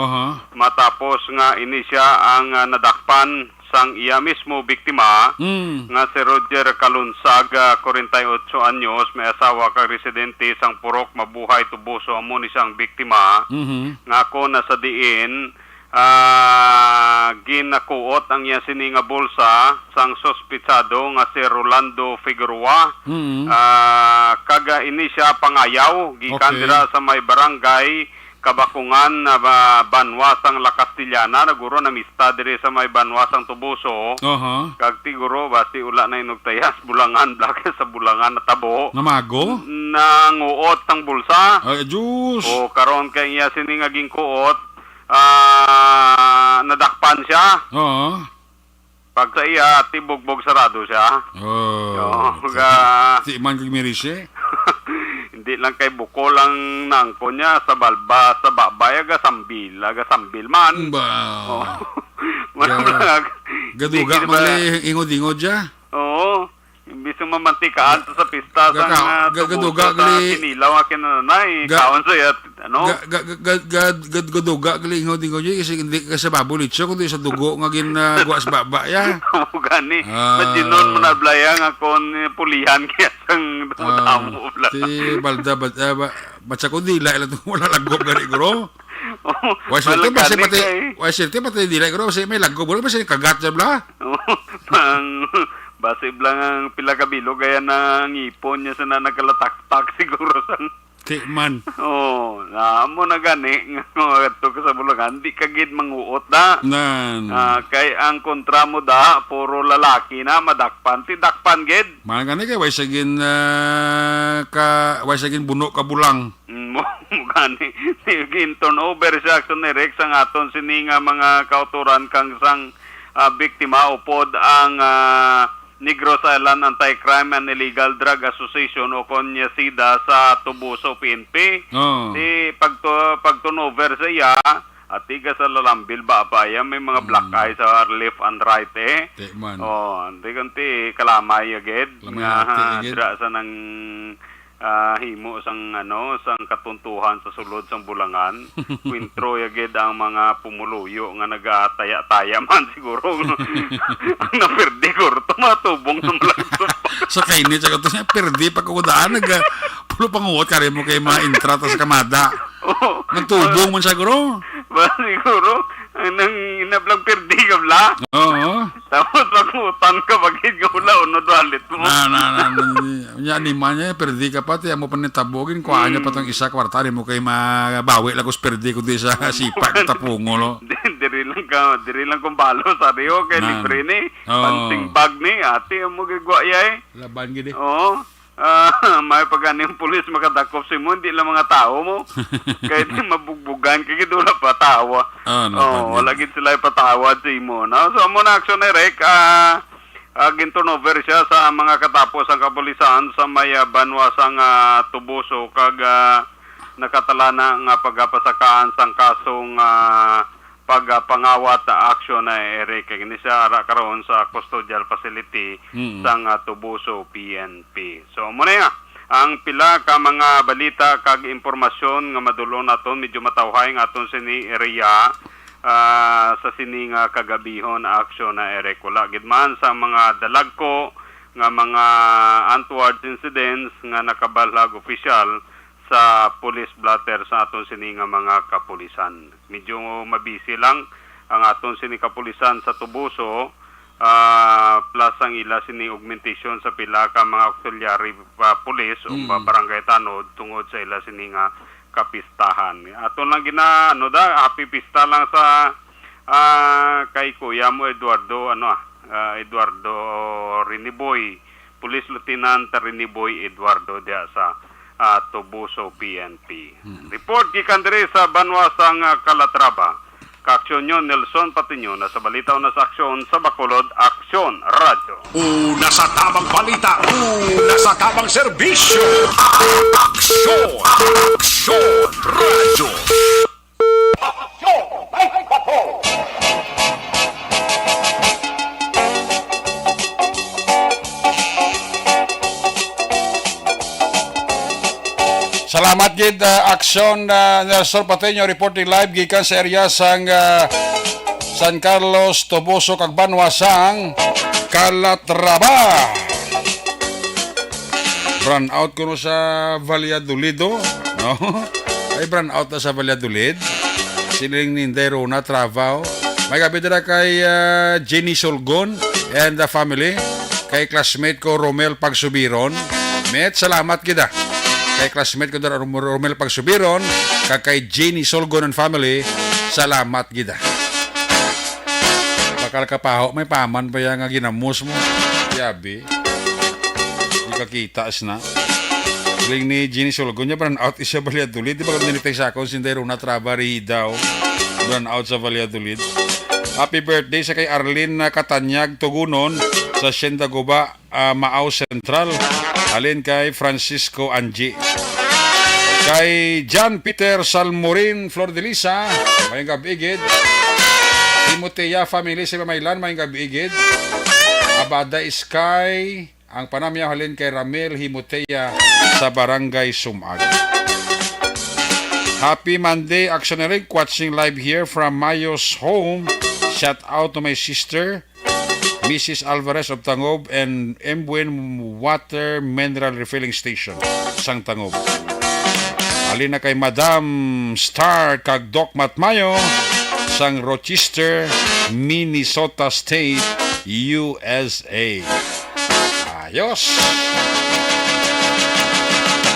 Matapos nga inisya ang nadakpan sang iya mismo biktima Hmm. nga si Roger Kalunsag, 48 anyos, may asawa kag residente sang Purok, Mabuhay, Tubuso, amo ni siyang biktima. Mhm. Nga ako na sa diin, ginakuot ang iya sini nga bulsa sang sospitsado nga si Rolando Figueroa. Mhm. Kaga ini siya pangayaw gikan Okay. dira sa may barangay Kabakungan na Banwasang La Castellana, naguro na mista diri sa may Banwasang Tubuso. Aha. Kag tiguro basi ula na inugtayas bulangan blake sa bulangan na tabo. Namago? Nanguot ang bulsa. Ay, Diyos. O karon kay iya sini nga gingkuot, nadakpan siya. Oo. Pag sa iya tibugbog sarado siya. Oh. Di man kag mirise. Hindi lang kay buko lang nangko niya sa balba sa babay aga sambil man. Ba. Oh. Manag. Gaduga mali ingod-ingod ja. Oo. Imbis yung mamantikaan sa pista sa gaduga tubuso sa gali. kinilaw akin na nanay. Kaon sa yat, ano? Gaduga gali ingod-ingod ja kasi hindi ka sa babulit siya kundi sa dugo nga ginagawa sa baba ya. Oo, gani. Ah. Madinon mo na blayang ako pulihan kaya sang damo. Ti balda baca ko dila ila wala lagop gani guro. Wa sirte ba Malagani pati kay. wa sirte pati dila guro kasi may lagop guro ba siya kagat ja bla. Pang basib lang ang pila ka bilog gaya ng ipon niya sa nagkalatak-tak siguro sang Ti man. oh, naamo na gani nga to ka sa bulangan di ka gid manguot da. Nan. Kay ang kontra mo da puro lalaki na madakpan ti dakpan gid. Man gani kay wa sagin ka wa sagin buno ka bulang. Mo gani gin turnover sa action ni Rex ang aton sini nga mga kauturan kang sang biktima upod ang Negros Island Anti-Crime and Illegal Drug Association o Konyasida sa Tubuso PNP. Oh. Si pagturnover sa iya at tiga sa lalambil ba abaya may mga black eye sa left and right Ti man. Oh, hindi kanti kalamay agad Kalamay ati agad. dira sa nang himo sang sang katuntuhan sa sulod sang bulangan. Kwintro agad ang mga pumuluyo nga nagataya-taya man siguro. Ang napirdi ko tumatubong sa malagtop. Sa kainit sa kato siya perdi pagkakudaan pulo panguot kare mo kay mga intra ta sa kamada. Oh, Nagtubong man siya guro. ba siguro nang inablang pirdi ka bla. Oo. Tapos pag-utan ka bagid ka wala unod walit mo. Nya ni manya perdi ka pati amo pa nitabogin ko anya pa tong isa kwarta mo kay mabawi lagos perdi ko di sa sipak tapungol. Diri lang kung balo sa Rio kay libre ni Oo. pansing bag ni ate mo gigwa yay. Laban gid. Oo. May paganing pulis makadakop si mo hindi lang mga tao mo. Kaya di mabugbugan kay gid wala pa tawa. Wala gid sila patawad si mo. No? So amo na action ni Rek ginturnover siya sa mga katapos ang kapulisan sa may Banwasang Tubuso kag nakatala na nga pagapasakaan sang kasong pagpangawat action na Eric kay ni siya ara karon sa custodial facility sang Tubuso PNP. So mo na ang pila ka mga balita kag impormasyon nga madulong naton medyo matawhay nga aton sini area sa sining kagabihon action na Eric wala gid man sa mga dalagko nga mga untoward incidents nga nakabalag official sa police blotter sa aton sini nga mga kapulisan. Medyo mabisi lang ang aton sini kapulisan sa Tubuso plus ang ila sini augmentation sa pila ka mga auxiliary police o barangay tanod tungod sa ila sini nga kapistahan. Aton lang happy pista lang sa kay Kuya mo Eduardo Eduardo Riniboy, Police Lieutenant Riniboy Eduardo dia sa Tubuso PNP. Report gikan diri sa Banwasang Calatrava. Kaaksyon nyo, Nelson Patinyo, nasa balita o nasa aksyon sa Bacolod, Aksyon Radio. Una sa tamang balita, una sa tamang serbisyo. Aksyon! Aksyon! Radyo! Salamat gid aksyon Nelson Pateño reporting live gikan sa area sang San Carlos, Toboso, kag Banwa sang Calatrava. Brand out ko no sa Valladolid, no? Ay, brand out na sa Valladolid. Siling Nindero na Travao. May gabi na kay Jenny Solgon and the family. Kay classmate ko Romel Pagsubiron. Met, salamat kita. Kay classmate ko na Romel Pagsubiron. Kay Jenny Solgon and family. Salamat kita. Bakal kapaho, may paman pa yung ginamos mo. Yabi. Di ka kitas na. Siling ni Jenny Solgon niya, brand out isa Valladolid. Di ba kung nilitay sa akong Sindero na Travari daw. Brand out sa Valladolid. Happy birthday sa kay Arlene Katanyag Tugunon sa Siendaguba, Maaw Central. Alin kay Francisco Angie. Kay John Peter Salmorin Flor de Lisa, mayang gabigid. Timotea family sa Mamaylan, mayang gabigid. Abada Sky, ang panamya halin kay Ramel Himotea sa Barangay Sumag. Happy Monday, Actionary, watching live here from Mayo's home. Shout out to my sister, Mrs. Alvarez of Tangob and Mbuen Water Mineral Refilling Station, sang Tangob. Alin na kay Madam Star kag Doc Matmayo, sang Rochester, Minnesota State, USA. Ayos!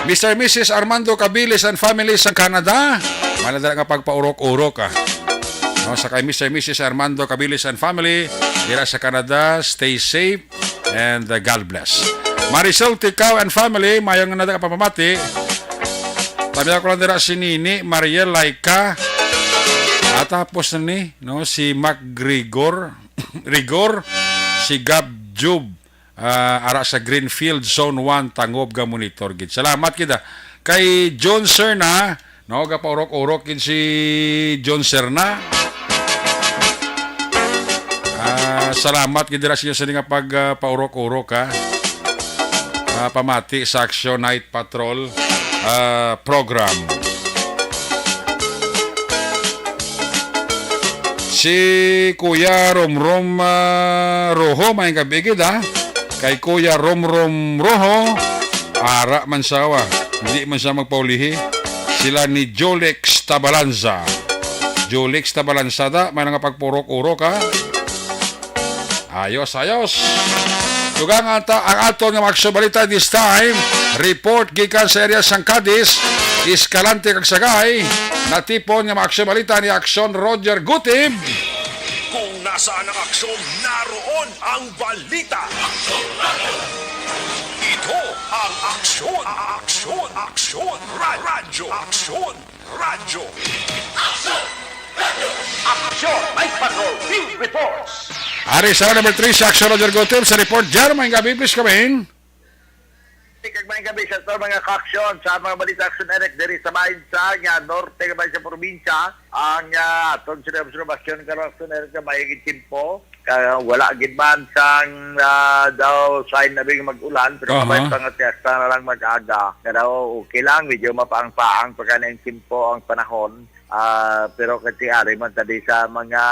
Mr. and Mrs. Armando Cabilis and family sa Canada. Maladala nga pagpaurok-urok no, sa kay Mr. and Mrs. Armando Cabilis and family dira sa Canada. Stay safe and God bless. Marisol Ticao and family, mayang nga pamamati. Tabi ako lang dira si Nini, Mariel Laika. At tapos na ni, no, si Mac Rigor, si Gab Jub. Ara sa Greenfield Zone 1 Tangob ga monitor gid. Salamat kita kay John Serna, no, ga paurok-urok gid si John Serna. Salamat gid dira sa inyo nga pag paurok-urok ha. Pamati sa Action Night Patrol program. Si Kuya Romrom Roho may gabigid ha. Kay Kuya Romrom Roho, ara man sawa, hindi man siya magpaulihi. Sila ni Jolex Tabalanza. Jolex Tabalanzada, may nga pagpurok-urok ha. Ayos, ayos. Tugang ang aton nga magsubalita this time. Report gikan sa area sang Cadiz, Escalante kag Sagay. Natipon nga magsubalita ni Action Roger Gutib. Kung nasaan ang aksyon, naroon ang balita. Ito ang aksyon, radyo. Action! Night Patrol Field Reports! Ari sa number 3 sa Action Roger Gutib sa report. Jar, may gabi, please come in. Kagmayang gabi sa mga kaksyon sa mga balita aksyon Eric diri sa bahin sa norte kabay sa probinsya ang aton sa obserbasyon karon aksyon Eric na mayigit timpo wala gid man sang daw sign na big mag-ulan pero kabay pangatiasta na lang mag-aga daw okay lang medyo mapaang-paang pagka na yung timpo ang panahon. Pero kasi ari man tadi sa mga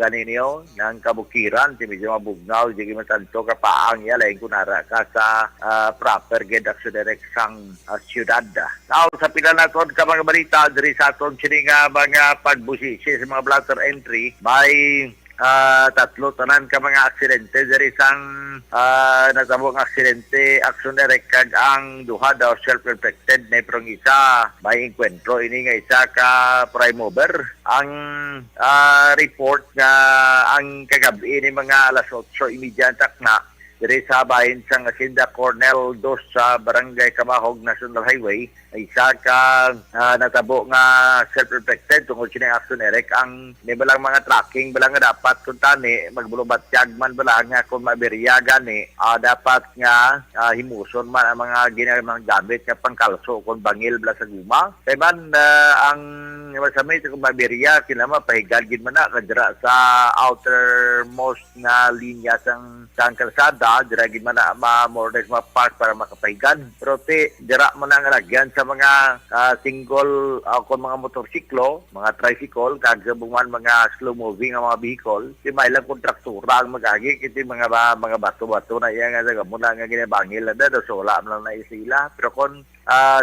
ganinyo ng kabukiran ti medyo mabugnaw di matanto kapaang ya lain kunara ka sa proper ged action direct sang syudad. Now sa pila naton ka mga balita diri sa aton kini nga mga pagbusisi sa mga blotter entry may tatlo tanan ka mga aksidente diri sang natabong aksidente action direct kag ang duha daw self-inflicted na prong isa may enkwentro ini nga isa ka prime mover ang report nga ang kagabi ni mga alas 8:30 takna diri sa bahin sang Hacienda Cornell 2 sa Barangay Kamahog National Highway isa ka natabo nga self-inflicted tungod kini action Eric ang nibalang mga tracking balang nga dapat kun tani magbulubatyag man balang nga kung maberya gani dapat nga himuson man ang mga ginamang gamit nga pangkalso kung bangil bala sa guma kay man ang masamay sa kumabiriya, kinama pahigagin man na kadira sa outermost nga linya sang kalsada, dira gid man na more or less ma-park para makapahigan. Pero dira mo na nga lagyan sa mga single kung mga motorsiklo, mga tricycle, kag sa bungan mga slow-moving nga mga vehicle, may ilang kontraktura ang magagi, kiti mga bato-bato na iya nga muna nga ginabangil na do, so wala man na isila. Pero kung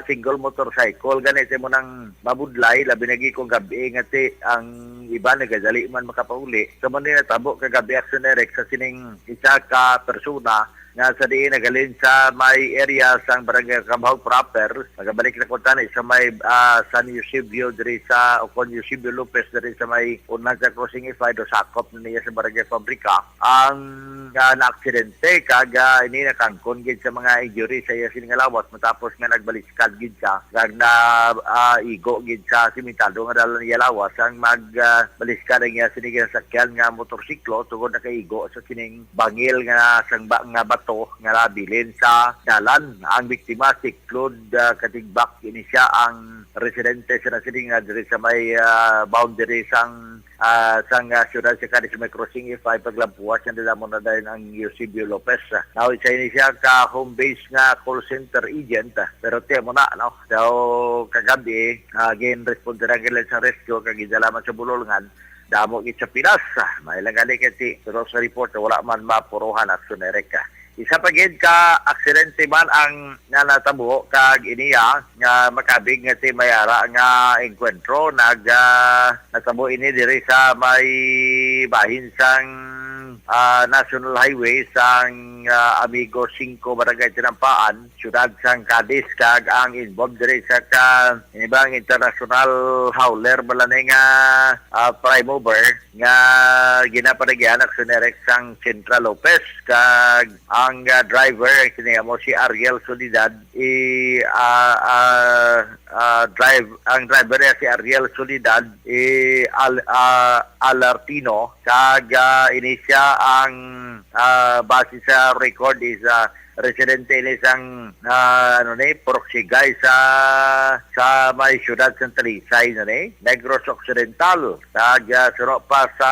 single motorcycle ganito mo nang mabudlay labi nagi ko gabi nga ang iba nagadali man makapauli so man ni natabo kagabi action direct sa sining isa ka persona nga sa diin nagalin sa may area sang barangay Cambaw proper nagabalik na kunta na sa may San Eusebio diri sa Ocon Eusebio Lopez diri sa may unang sa crossing ifay do sakop niya sa barangay Fabrika ang na-aksidente kaga ini nakangkon gid sa mga injury sa iya sining lawas matapos nga nagbaliskad gid siya kag na igo gid sa simentado nga dalan niya lawas ang magbaliskad ang iya sining sakyan nga motorsiklo tungod na kaigo sa sining bangil nga sang nga bato nga labilin sa dalan. Ang biktima si Claude Katigbak ini siya ang residente sa sining diri sa may boundary sang siyudad sa Cadiz may crossing ifay paglampuas nga nila mo na dahil ang Eusebio Lopez. Now, isa ini siya ka home base nga call center agent pero tiyan mo na, no? So, kagabi, again, responder ang galing sa rescue kag idalaman sa bulolngan damo gid sa Pinas. Mailang gali kasi pero sa report wala man mapuruhan aksyon direct. Isa pa gid ka aksidente man ang nga natabo kag iniya nga makabig nga ti mayara nga enkwentro natabo ini diri sa may bahin sang National Highway sang Amigo 5 Barangay Tinampaan, siyudad sang Cadiz kag ang involved diri sa inibang international hauler balanay nga prime mover nga ginapanagyan aksyon direct sang Central Lopez kag ang driver kini mo si Ariel Solidad ang driver niya si Ariel Solidad Alartino kag inisya ang base sa record is residente ni isang Poroksigay sa may siyudad sa Talisay Negros Occidental kag suno pa sa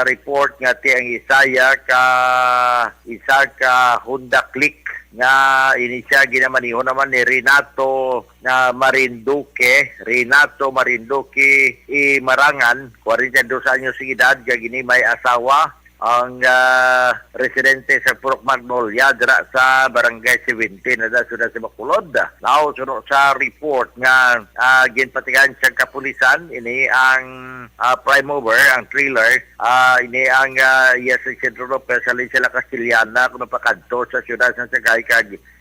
report nga ti ang isa ka Honda Click nga inisya ginamaniho naman ni Renato Marinduque Marangan 42 anyos sa edad kag ini may asawa ang residente sa Purok Magnolia dira sa Barangay 17 na sudah sa Bacolod. Now, sunod sa report nga ginpatigan sa kapulisan, ini ang prime mover, ang trailer, ini ang yes, Centro Lopez, alin sila Castellana, kung napakadto sa siyudad sa Sagay,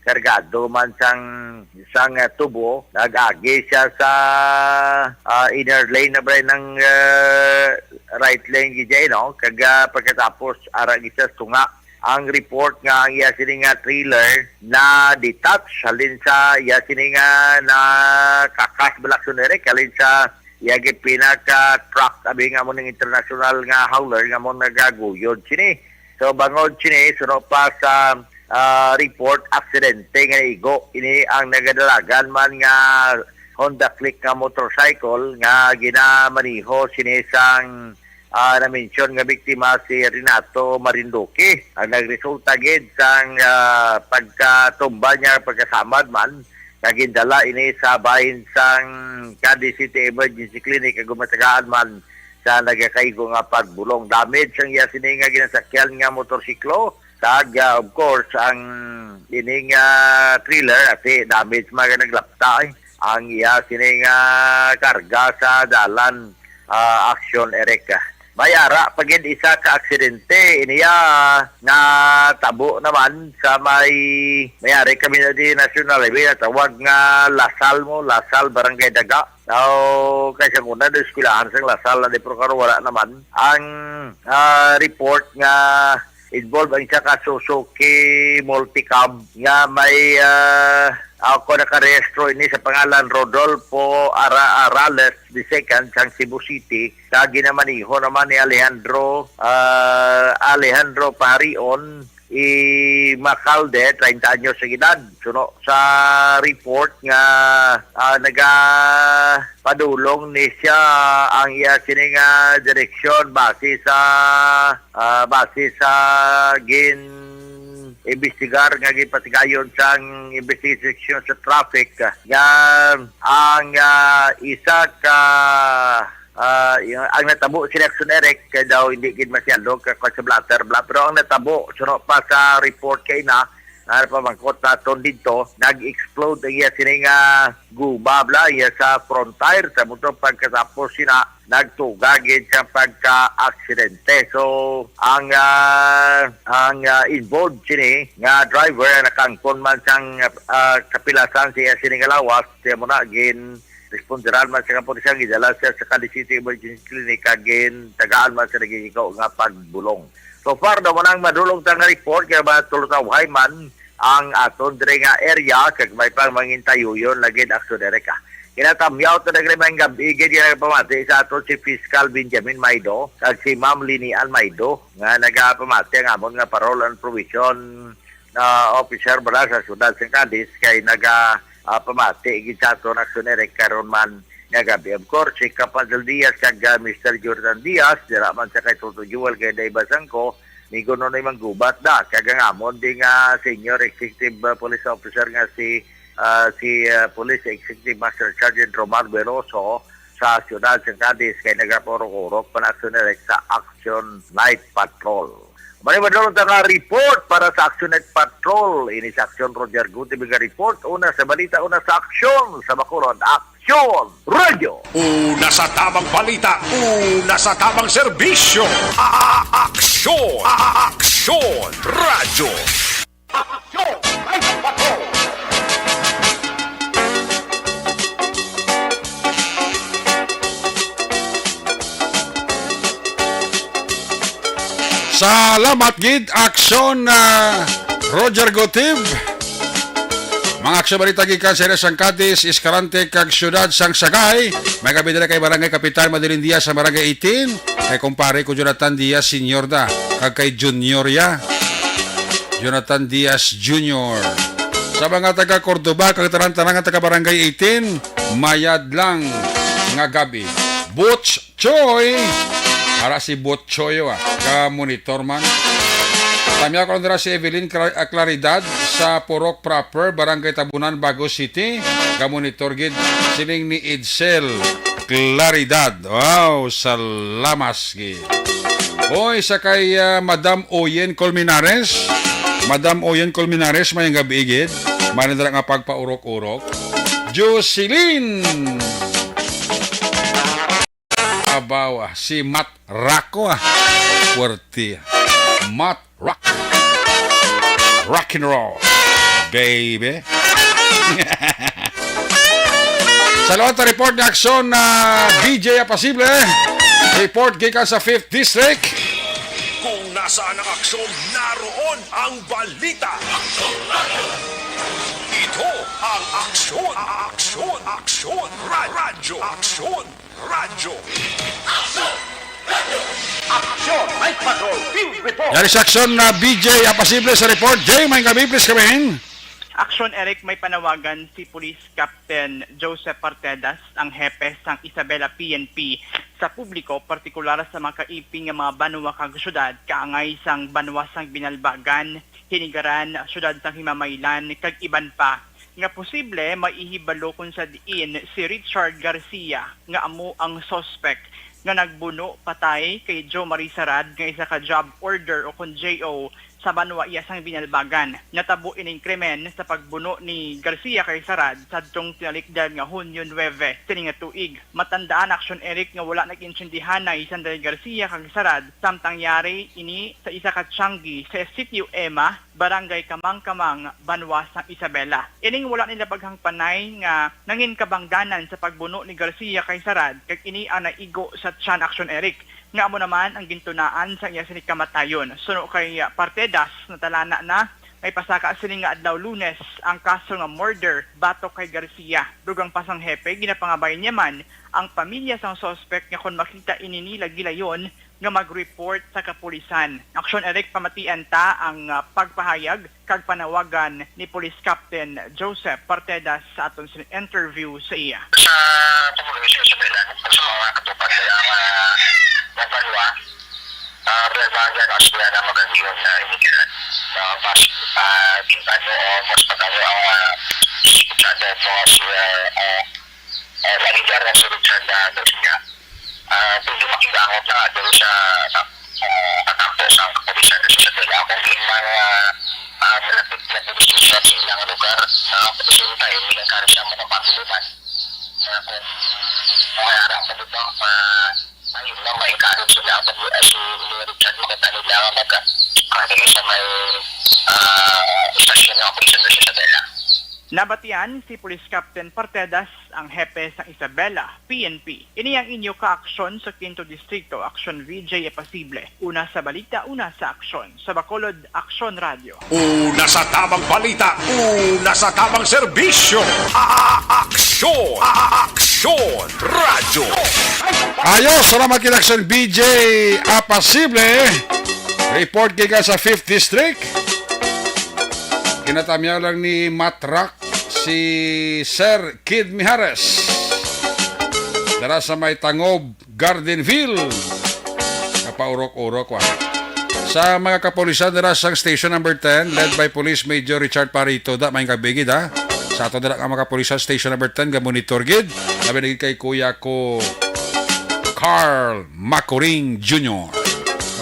kargado man sang tubo, nag-agi siya sa inner lane na ba ng right lane gijay, no? Kaga pagkatapos ara gisa tunga ang report nga ang iya sini nga trailer na detach halin sa iya sini nga na kakas balaksunere kalin sa iya gid pinaka truck abi nga mo ng international nga hauler nga mo nagaguyod sini. So bangod sini suno pa sa report aksidente nga igo ini ang nagadalagan man nga Honda Click nga motorcycle nga ginamaniho sinisang na-mention nga biktima si Renato Marinduque. Ang nagresulta gid sang pagkatumba niya pagkasamad man nagindala ini sa bahin sang Cadiz City Emergency Clinic ag gumatagaan man sa nagakaigo nga pagbulong. Damage ang iya sini nga ginasakyan nga motorsiklo kag of course ang ini nga trailer ati damage man naglapta ang iya sini nga karga sa dalan action ereka. Mayara pagid isa ka aksidente iniya nga tabo naman sa mayari kami na di National Highway na tawag nga Lasal Barangay Daga. So kaysa muna do eskwelahan sang Lasal na di pero wala naman ang report nga involved ang isa ka Suzuki Multicab nga may ako nakarehistro ini sa pangalan Rodolfo Arales II sang Cebu City kag ginamaniho naman ni Alejandro Parion Macalde, 30 anyos sa edad. Suno sa report nga padulong ni siya ang iya sining direksyon base sa investigar nga gipatigayon sang investigation sa traffic nga ang isa ka ang natabo si Action Eric kaya daw hindi gid masyadong sa blatter pero ang natabo suno pa sa report kay na pamangkot naton dito nag-explode ang iya sining guba bla iya sa front tire sa motor pagkatapos sina nagtugagid sa pagka-aksidente. So ang involved sini nga driver nakangkon man sang kapilasan siya sining lawas siya mo na gin responderan man sa kapulisan gidala siya sa Cali City Emergency Clinic agin tagaan man sa nagigikaw nga pagbulong. So far daw man ang madulong tang report kaya ba tulutawhay man ang aton dire nga area kag may pang mangintayuyon lagid aksyon Erika. Kinatamyaw to nagrimang gabi gid nga pamati sa aton si Fiscal Benjamin Maido kag si Ma'am Linian Maido nga nagapamati ang amon nga parole and provision na officer bala sa syudad sa Cadiz kay pamati gid sa aton aksyon Erika karon man nga gabi. Of course, si Capanzal Diaz kag Mr. Jordan Diaz dira man sa kay Toto Jewel kay Day Basangko migo no na gubat da kag ang amon ding senior executive police officer nga si Police Executive Master Sergeant Romar Veloso sa siyudad sa Cadiz kay nagapurok-urok panaksyon sa Action Night Patrol. Manimadulong nga report para sa Action Night Patrol. Ini sa Action Roger Guti biga report. Una sa balita, una sa Action sa Bacolod. Action Radio. Una sa tamang balita, una sa tamang serbisyo. Aksyon! Aksyon! Radyo! Aksyon! Night Patrol! Salamat gid aksyon Roger Gotib. Mga aksyon balita gikan sa Sang Cadiz, Escalante kag siyudad sang Sagay. May kabidala kay Barangay Kapitan Madilim Diaz sa Barangay 18. Kay kumpare ko Jonathan Diaz Senior da kag kay Junior ya. Jonathan Diaz Junior. Sa mga taga Cordoba kag tanan-tanan nga taga Barangay 18, mayad lang nga gabi. Butch Choy. Para si Botchoyo ka monitor man. Tamya ko nila si Evelyn Claridad sa Purok Proper, Barangay Tabunan, Bago City. Ka monitor gid sining ni Edsel Claridad. Wow, salamas gid. Oy, sa kay Madam Oyen Colmenares. Madam Oyen Colmenares may gabi gid. Manindra nga pagpaurok-urok. Jocelyn Abawa, si Matt Racco Puerti. Matt Rock. Rock and roll, baby. Salamat sa report na aksyon na BJ Apasible. Report gikan sa 5th District. Kung nasaan ang aksyon, naroon ang balita. Ito ang aksyon, aksyon, aksyon, radyo, aksyon, radyo. Aksyon, Night Patrol, Field Report. Yan is aksyon na BJ Apasible sa report. Jay, may gabi, please come in. Aksyon Eric, may panawagan si Police Captain Joseph Partedas, ang hepe sang Isabela PNP sa publiko, partikular sa mga kaiping nga mga banwa kag syudad, kaangay sang banwa sang Binalbagan, Hinigaran, syudad sang Himamaylan, kag iban pa. Nga posible maihibalo kung sa diin si Richard Garcia nga amo ang suspect nga nagbuno patay kay Jo Marisarad nga isa ka job order o kung JO sa banwa iya sang Binalbagan. Natabo ining krimen sa pagbuno ni Garcia kay Sarad sadtong tinalikdan nga Hunyo 9 sining nga tuig. Matandaan aksyon Eric nga wala nag-insindihan na isang Garcia kag Sarad samtang yari ini sa isa ka Tianggi sa Sitio Ema, Barangay Kamang-Kamang, Banwa sang Isabela. Ining wala nila paghangpanay nga nangin kabangdanan sa pagbuno ni Garcia kay Sarad kag ini ang naigo sa tiyan aksyon Eric. Nga mo naman ang gintunaan sa iya sining kamatayon. Suno kay Partedas na talana na may pasaka sining nga adlaw Lunes ang kaso nga murder batok kay Garcia. Dugang pasang hepe ginapangabay niya man ang pamilya sang suspect nga kon makita ini nila gilayon nga mag-report sa kapulisan. Aksyon Eric pamatian ta ang pagpahayag kag panawagan ni Police Captain Joseph Partedas sa aton interview sa iya. Sa pamulusin sa bilan, sa mga katupad nila ng banwa, relevant as na na magandang na inikiran. Mas kintano o mas pagkano ang escuchando mo si Lanigar na solution na niya. Pwede makilangot na doon sa atakbo sa kapulisan sa sila. Kung di mga malapit na pulisya sa ilang lugar na kapulisan tayo, minagkari siya mga paguluman. Kung maharap na dito, ayun lang, maikaroon sila ang si Richard makita nila magkakagay sa may istasyon ng kapulisan na sa Isabela. Nabatian si Police Captain Partedas ang hepe sa Isabela, PNP. Ini ang inyo ka-aksyon sa 5th Distrito, Aksyon VJ Epasible. Una sa balita, una sa aksyon. Sa Bacolod, Aksyon Radio. Una sa tamang balita, una sa tamang serbisyo. Aksyon! Aksyon! Radyo! Ayos, salamat kay Aksyon BJ Apasible. Report kay ka sa 5th District. Kinatamya lang ni Matrak si Sir Kid Mijares. Dara sa may Tangob, Gardenville. Napaurok-urok wa. Sa mga kapulisan dara sa Station Number 10 led by Police Major Richard Parito da may kabigid ha. Sa ato dara ang mga kapulisan Station Number 10 ga monitor gid. Labi kay kuya ko Carl Macoring Jr.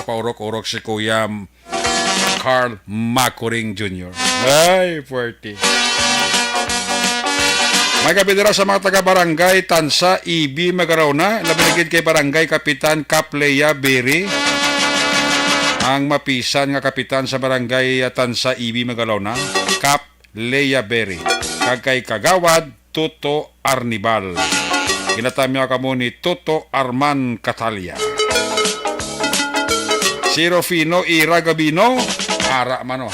Napaurok-urok si kuya Carl Macoring Jr. Ay, puwerte. May kabidira sa mga taga-barangay Tansa, Ibi, Magarona. Labinagid kay Barangay Kapitan Kapleya Berry. Ang mapisan nga kapitan sa Barangay Tansa, Ibi, Magarona. Kapleya Berry. Kag kay Kagawad, Toto Arnibal. Ginatamya ka mo ni Toto Arman Catalia. Si Rufino Ira Gabino. Ara man o.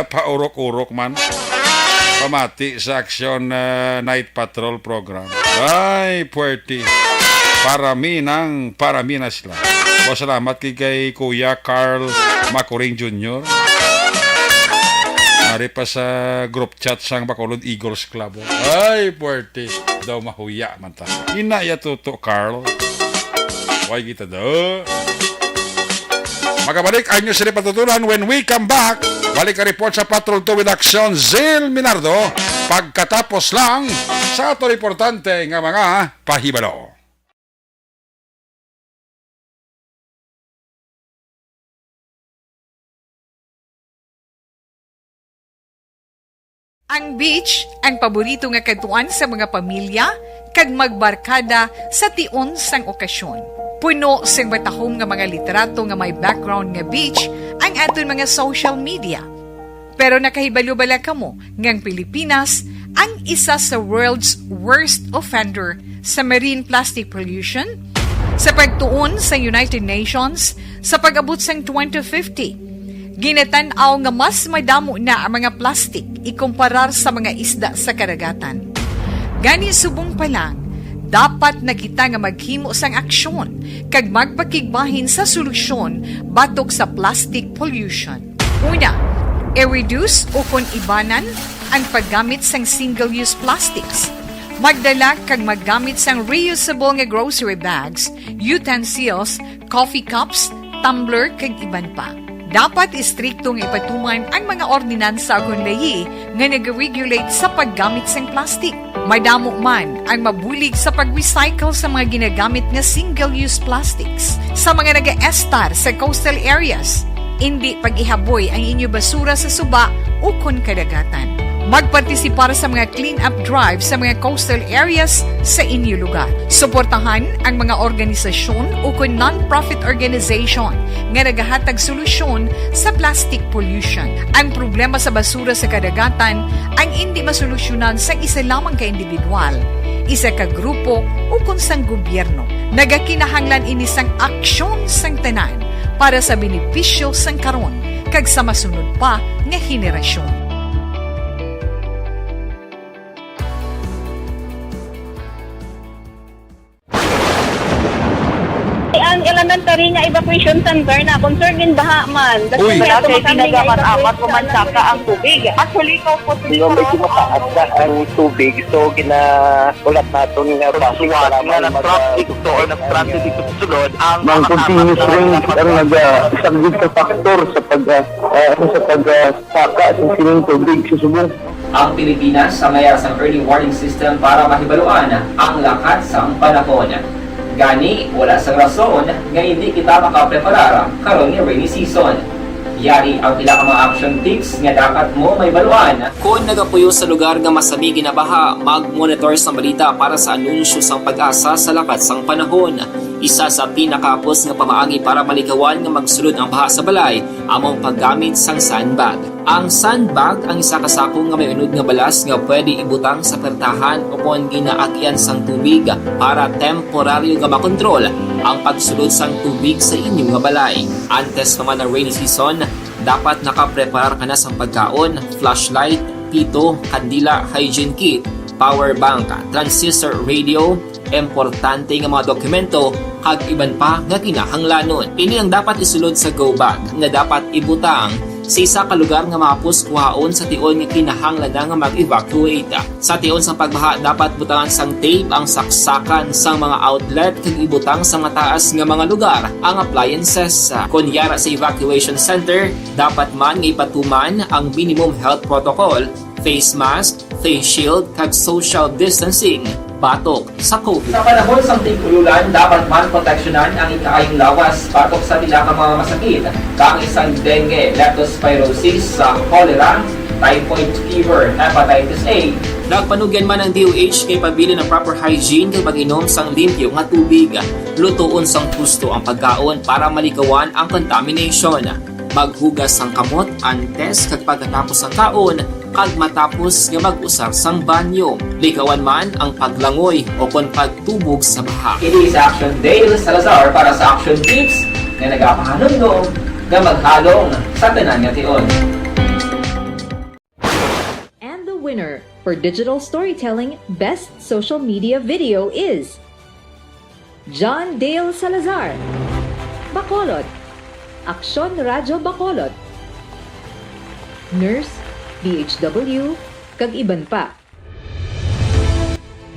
Paurok-urok man. Pamati sa Action Night Patrol Program. Ay, puwerte. Parami na sila. O salamat kay Kuya Carl Macoring Jr. Ari pa sa group chat sang Bacolod Eagles Club. Ay, puwerte. Daw mahuya man ta. Inaya tuto, Carl. Huwag kita daw. Magabalik ang news patutunan when we come back. Balik ka report sa Patrol 2 with Action Zil Minardo. Pagkatapos lang sa ato importante nga mga pahibalo. Ang beach ang paborito nga katuan sa mga pamilya kag magbarkada sa tion sang okasyon. Puno sang matahom nga mga literato nga may background nga beach ang aton mga social media. Pero nakahibalo bala kamo ngang Pilipinas ang isa sa world's worst offender sa marine plastic pollution? Sa pagtuon sa United Nations sa pag-abot sang 2050, ginatanaw nga mas madamo na ang mga plastic ikumparar sa mga isda sa karagatan. Gani subong pa lang, dapat na kita nga maghimo sang aksyon kag magpakigbahin sa solusyon batok sa plastic pollution. Una, i-reduce o kon ibanan ang paggamit sang single-use plastics. Magdala kag maggamit sang reusable nga grocery bags, utensils, coffee cups, tumbler kag iban pa. Dapat istriktong ipatuman ang mga ordinansa akong layi nga nag-regulate sa paggamit sang plastic. Madamo man ang mabulig sa pag-recycle sa mga ginagamit nga single-use plastics. Sa mga nag-estar sa coastal areas, hindi pag-ihaboy ang inyo basura sa suba o kon kadagatan. Magpartisipar sa mga clean-up drive sa mga coastal areas sa inyo lugar. Suportahan ang mga organisasyon o kung non-profit organization nga nagahatag solusyon sa plastic pollution. Ang problema sa basura sa kadagatan ang hindi masolusyonan sa isa lamang ka individual, isa ka grupo o kung sang gobyerno. Nagakinahanglan ini sang aksyon sang tanan para sa benepisyo sang karon kag sa masunod pa nga henerasyon. Ang elementary nga evacuation center na concern din baha man. Uy. Kaya Kaya ginagamat-amat evacuation kumansaka ang tubig. Actually, ikaw po Hindi ko medyo mataas na ang tubig. So, ulat natin nga pasuwat nga ng traffic to or ng traffic dito sa sulod. Ang continuous ring ang isang good factor sa pagsaka sa sining tubig sa subong. Ang Pilipinas sa mayroon sa early warning system para mahibaluan ang lakas sa panahon. Gani, wala sa rason nga hindi kita makapreparar karon ni rainy season. Yari ang pila ka mga action tips nga dapat mo may baluan. Kung nagapuyo sa lugar nga masabi ginabaha, mag-monitor sa balita para sa anunsyo sang pag-asa sa lakas sang panahon. Isa sa pinakapos nga pamaagi para malikawan nga magsulod ang baha sa balay, among paggamit sang sandbag. Ang sandbag ang isa kasakong nga may unod nga balas nga pwede ibutang sa pertahan upon ginaagyan sang tubig para temporaryo nga makontrol ang pagsulod sang tubig sa inyong nga balay. Antes naman ng rainy season, dapat nakapreparar ka na sang pagkaon, flashlight, pito, kandila, hygiene kit, power bank, transistor radio, importante nga mga dokumento kag iban pa nga kinahanglanon. Ini ang dapat isulod sa go bag nga dapat ibutang sa isa ka lugar nga mapus kuhaon sa tion nga kinahanglan nga mag-evacuate. Sa tion sa pagbaha dapat butangan sang tape ang saksakan sang mga outlet kag ibutang sa mataas nga mga lugar ang appliances. Kunyara sa evacuation center, dapat man nga ipatuman ang minimum health protocol, face mask, face shield kag social distancing batok sa COVID. Sa panahon sa tig-ululan, dapat man proteksyonan ang ikaayong lawas batok sa tila ka mga masakit, kang isang dengue, leptospirosis, cholera, typhoid fever, hepatitis A. Nagpanugyan man ang DOH kay pabili ng proper hygiene kay pag-inom sang limpyo nga tubig. Lutuon sang husto ang pagkaon para malikawan ang contamination. Maghugas sang kamot antes kag pagkatapos ang kaon kag matapos nga mag-usar sang banyo. Likawan man ang paglangoy o kon pagtubog sa baha. It is Action Dale Salazar para sa Action Tips nga nagapahanundong nga maghalong sa tanan nga tion. And the winner for Digital Storytelling Best Social Media Video is John Dale Salazar, Bacolod, Aksyon Radyo Bacolod, Nurse, DHW, kag iban pa.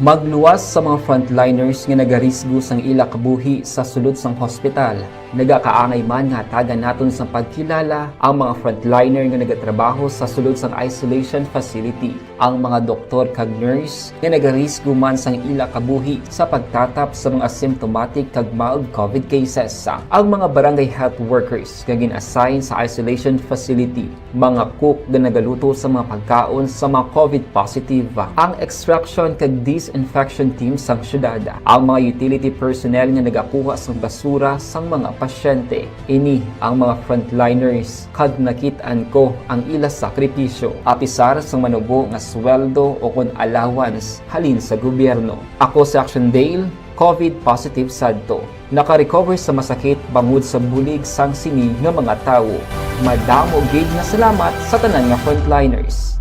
Magluwas sa mga frontliners nga nagarisgo sang ila kabuhi sa sulod sang hospital. Nagakaangay man nga tagan naton sa pagkilala ang mga frontliner nga nagatrabaho sa sulod sang isolation facility. Ang mga doktor kag nurse nga nagarisgo man sang ila kabuhi sa pagtatap sa mga asymptomatic kag mild COVID cases. Ang mga barangay health workers nga gin-assign sa isolation facility, mga cook nga nagaluto sa mga pagkaon sa mga COVID positive. Ang extraction kag disinfection team sang syudad, ang mga utility personnel nga nagakuha sang basura sang mga pasyente. Ini ang mga frontliners kag nakit-an ko ang ila sakripisyo apisar sang manubo nga sweldo o kon allowance halin sa gobyerno. Ako si Action Dale, COVID positive sadto. Naka-recover sa masakit bangod sa bulig sang sinig nga mga tawo. Madamo gid na salamat sa tanan nga frontliners.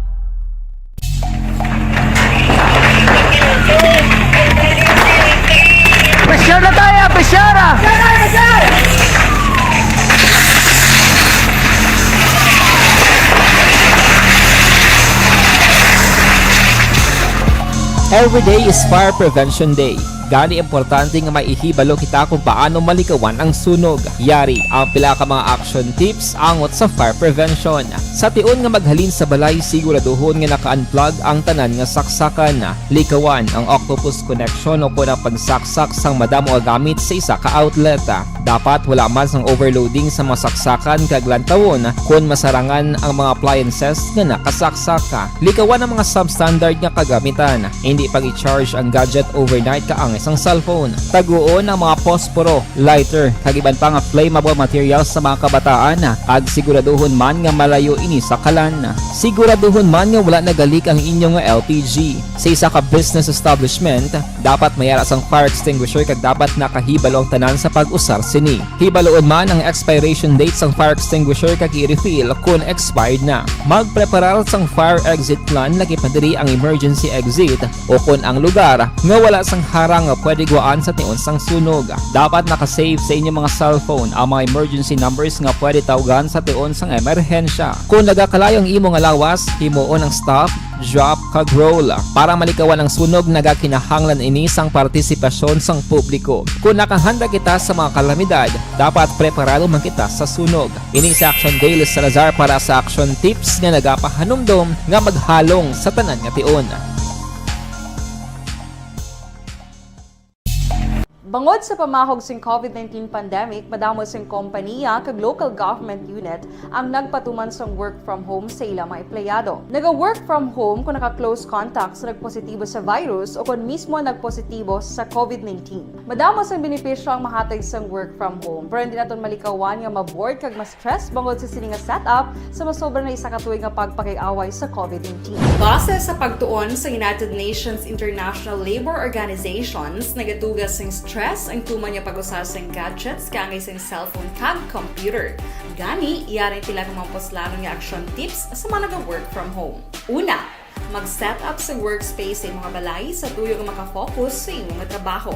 Pressure na tayo! Pressure! Every day is Fire Prevention Day. Gani importante nga maihibalo kita kung paano malikawan ang sunog. Yari ang pila ka mga action tips angot sa fire prevention. Sa tion nga maghalin sa balay, siguraduhon nga naka-unplug ang tanan nga saksakan. Likawan ang octopus connection o kung ang pagsaksak sang madamo nga gamit sa isa ka outlet. Dapat wala man sang overloading sa mga saksakan kag lantawon kung masarangan ang mga appliances nga nakasaksaka. Likawan ang mga substandard nga kagamitan. Hindi pag i-charge ang gadget overnight kaang isang cellphone. Taguon ang mga posporo, lighter, kag iban pa nga flammable materials sa mga kabataan. Ag siguraduhon man nga malayo ini sa kalan. Siguraduhon man nga wala nagalik ang inyong LPG. Sa isa ka business establishment, dapat mayara sang fire extinguisher kag dapat nakahibalo ang tanan sa pag-usar sini. Hibaloon man ang expiration date sang fire extinguisher kag i-refill kung expired na. Magpreparar sang fire exit plan lagi padiri ang emergency exit o kung ang lugar nga wala sang harang nga pwede guaan sa tion sang sunog. Dapat nakasave sa inyong mga cellphone ang mga emergency numbers nga pwede tawagan sa tion sang emerhensya. Kung nagakalayong imong alawas, himuon ang stop, drop kag roll para malikawan ang sunog nagakinahanglan ini sang partisipasyon sang publiko. Kung nakahanda kita sa mga kalamidad, dapat preparado man kita sa sunog. Ini si Action Dale Salazar para sa Action Tips nga nagapahanumdom nga maghalong sa tanan nga tion. Bangod sa pamahog sing COVID-19 pandemic, madamo sing kompanya kag local government unit ang nagpatuman sang work from home sa ilang mga empleyado. Naga-work from home kung naka-close contact sa nagpositibo sa virus o kung mismo nagpositibo sa COVID-19. Madamo sang benepisyo ang mahatag sang work from home, pero hindi naton malikawan nga maboard kag ma-stress bangod sa sini nga setup sa masobra na isa ka tuig nga pagpakiaway sa COVID-19. Base sa pagtuon sa United Nations International Labor Organizations, nagatugas sing stress ang tuman niya pag-usar sa gadgets kangay sa cellphone kag computer. Gani, iyarin tila ng mga poslano nga action tips sa mga nag-work from home. Una, mag-set up sa workspace sa mga balay sa tuyo nga makafocus sa imong trabaho.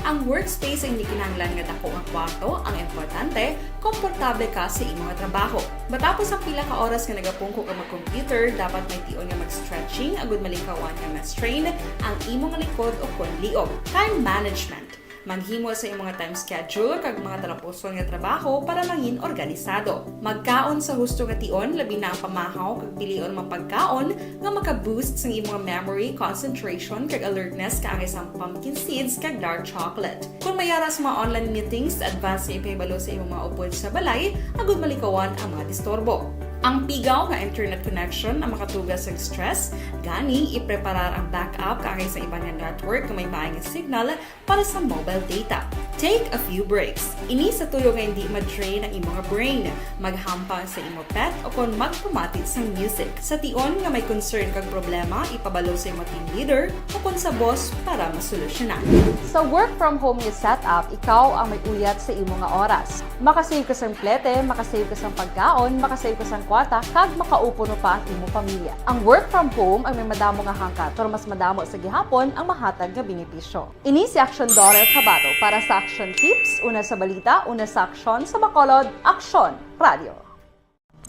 Ang workspace ay hindi kinahanglan nga dako nga kwarto, ang importante, komportable ka sa imong trabaho. Matapos ang pila ka oras nga nagapungko ka mag-computer, dapat may tion nga mag-stretching agud malikawan nga ma-strain ang imong likod o kon liog. Time management. Manghimo sa imong mga time schedule kag mga talapuson nga trabaho para mangin organisado. Magkaon sa husto nga tion, labi na ang pamahaw kag pilion mga pagkaon nga maka-boost sa imong memory, concentration kag alertness kaangay sa pumpkin seeds kag dark chocolate. Kung mayara sa mga online meetings, advance sa ipahibalo sa imong mga upod sa balay, agud malikawan ang mga disturbo. Ang pigaw nga internet connection ang makatugas sa stress, gani ipreparar ang backup kaangay sa ibang nga network nga may maayong signal para sa mobile data. Take a few breaks. Ini sa tuyo nga hindi ma-drain ang imong brain, maghampang sa imong pet o kung magpamatit sa music. Sa tion nga may concern kag problema, ipabalo sa imong team leader o kung sa boss para masolusyonan. Sa work from home nga setup, ikaw ang may uyat sa imong nga oras. Makasave ka sang plete, makasave ka sang pagkaon, makasave ka sang kwata, kag makaupo no pa ang imong pamilya. Ang work from home ay may madamo nga hangkat, pero mas madamo sa gihapon ang mahatag nga benepisyo. Ini si Action Dorel Cabato para sa Action Tips, una sa balita, una sa aksyon sa Bacolod, Action Radio.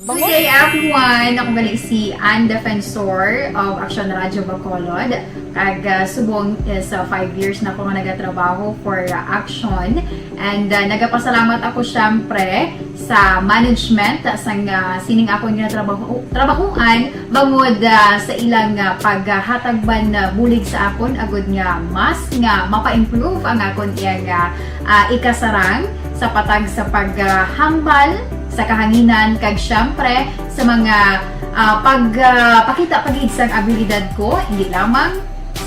Good day everyone! Ako gali si Ann Defensor of Action Radio Bacolod. Kag subong is 5 years na ako nga nagatrabaho for Action. And nagapasalamat ako syempre sa management sang sining ako nga trabahuan bangod sa ilang paghatagban na bulig sa akon agud nga mas nga mapa-improve ang akon iyang ikasarang sa patag sa paghambal sa kahanginan kag syempre sa mga pagpakita pagid sang abilidad ko hindi lamang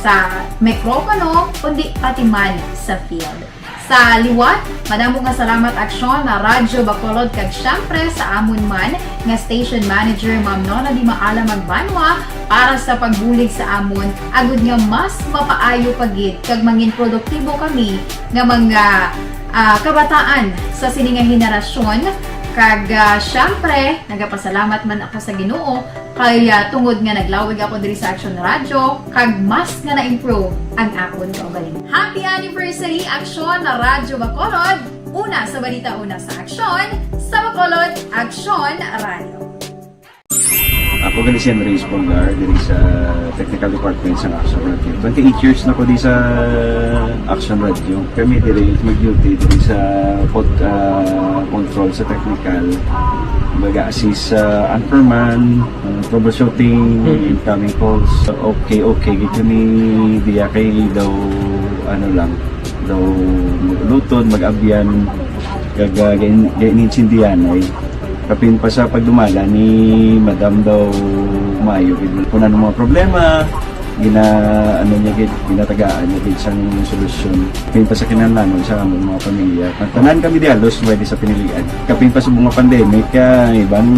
sa mikropono kundi pati man sa field. Sa liwat, madamo nga salamat Aksyon na Radyo Bacolod kag syempre sa amon man nga station manager Ma'am Nona Di Maala Magbanwa para sa pagbulig sa amon agud nga mas mapaayo pagid kag mangin produktibo kami nga mga kabataan sa sininga henerasyon. Kag syempre, nagapasalamat man ako sa Ginoo kay tungod nga naglawig ako diri sa Action Radio kag mas nga na-improve ang akon kaugalingon. Happy anniversary Action na Radyo Bacolod! Una sa balita, una sa aksyon, sa Bacolod, Action Radio. Ako gali si Andres Polgar diri sa Technical Department sa Action Radio. 28 years na ko di sa Action Radio. Kami diri mag-duty diri sa control sa technical. Mag-assist sa anchorman, troubleshooting, incoming calls. Okay, gito ni diya kay daw daw maglutod, mag-abyan, ganinsindihan ay kapin pa sa pagdumala ni Madam daw Mayo kung ano mga problema ginatagaan niya isang solusyon kapin pa sa kinahanglan sa among mga pamilya tanan kami di halos pwede sa pinilian kapin pa sa mga pandemic ibang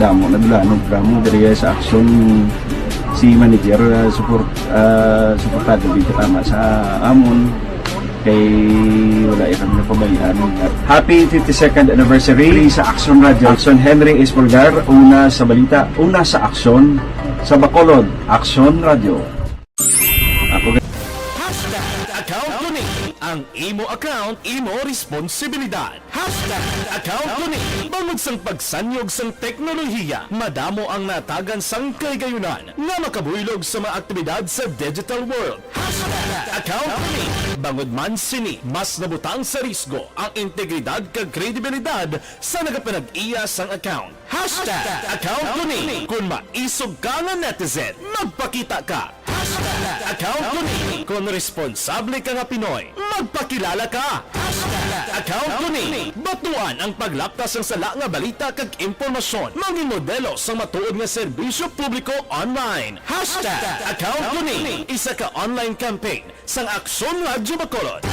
damo na dulanog dramo diri sa action si manager supportado dito tama sa amon kay wala kami napabayaan. At happy 52nd anniversary sa Action Radio. Action Henry Espolgar, una sa balita, una sa aksyon sa Bacolod. Action Radio. Ako Account ko ni ang imo account, imo responsibilidad. Account ko ni bangod sang pagsanyog sang teknolohiya, madamo ang natagan sang kaygayunan nga makabuylog sa mga aktibidad sa digital world. Account ko ni bangod man sini mas nabutang sa risgo ang integridad kag kredibilidad sa nagapanag-iya sang account. Account ko ni kung maisog ka nga netizen, magpakita ka. Account ko ni kung responsable ka nga Pinoy, magpakilala ka. Account ko ni batuan ang paglaptas ng sala nga balita kag impormasyon, mangin modelo sa matuod nga serbisyo publiko online. Account ko ni isa ka online campaign sang Aksyon Radyo Bacolod.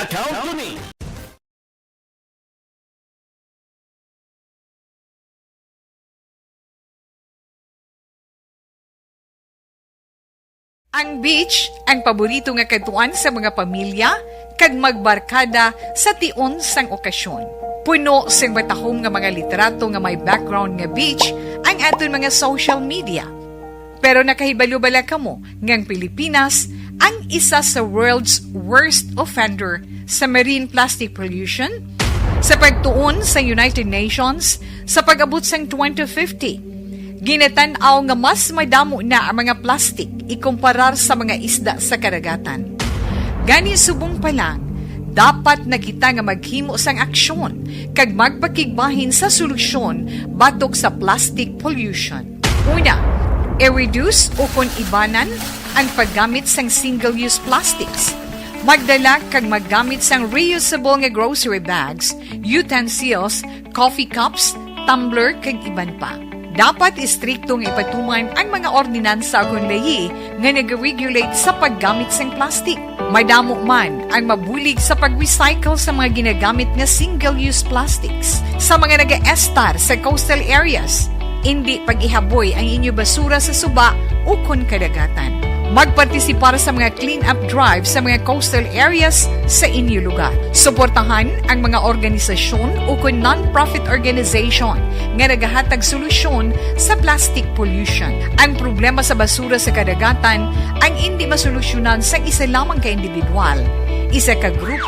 Account ko ni Ang beach ang paborito nga katuan sa mga pamilya kag magbarkada sa tion sang okasyon. Puno sang matahom nga mga literato nga may background nga beach ang aton mga social media. Pero nakahibalo bala kamo nga ang Pilipinas ang isa sa world's worst offender sa marine plastic pollution? Sa pagtuon sa United Nations sa pag-abot sang 2050, ginatanaw nga mas madamo na ang mga plastik ikumparar sa mga isda sa karagatan. Gani subong pa lang, dapat na kita nga maghimo sang aksyon kag magpakigbahin sa solusyon batok sa plastic pollution. Una, i-reduce o kung ibanan ang paggamit sang single-use plastics. Magdala kag maggamit sang reusable nga grocery bags, utensils, coffee cups, tumbler kag iban pa. Dapat istriktong ipatuman ang mga ordinansa kung layi nga nag-regulate sa paggamit ng plastic. Madamo man ang mabulig sa pag-recycle sa mga ginagamit nga single-use plastics. Sa mga nag-estar sa coastal areas, hindi pag-ihaboy ang inyo basura sa suba o kun kadagatan. Magpartisipar sa mga clean-up drive sa mga coastal areas sa inyo lugar. Suportahan ang mga organisasyon o kung non-profit organization nga nagahatag solusyon sa plastic pollution. Ang problema sa basura sa kadagatan ang hindi masolusyonan sa isa lamang ka individual, isa ka grupo.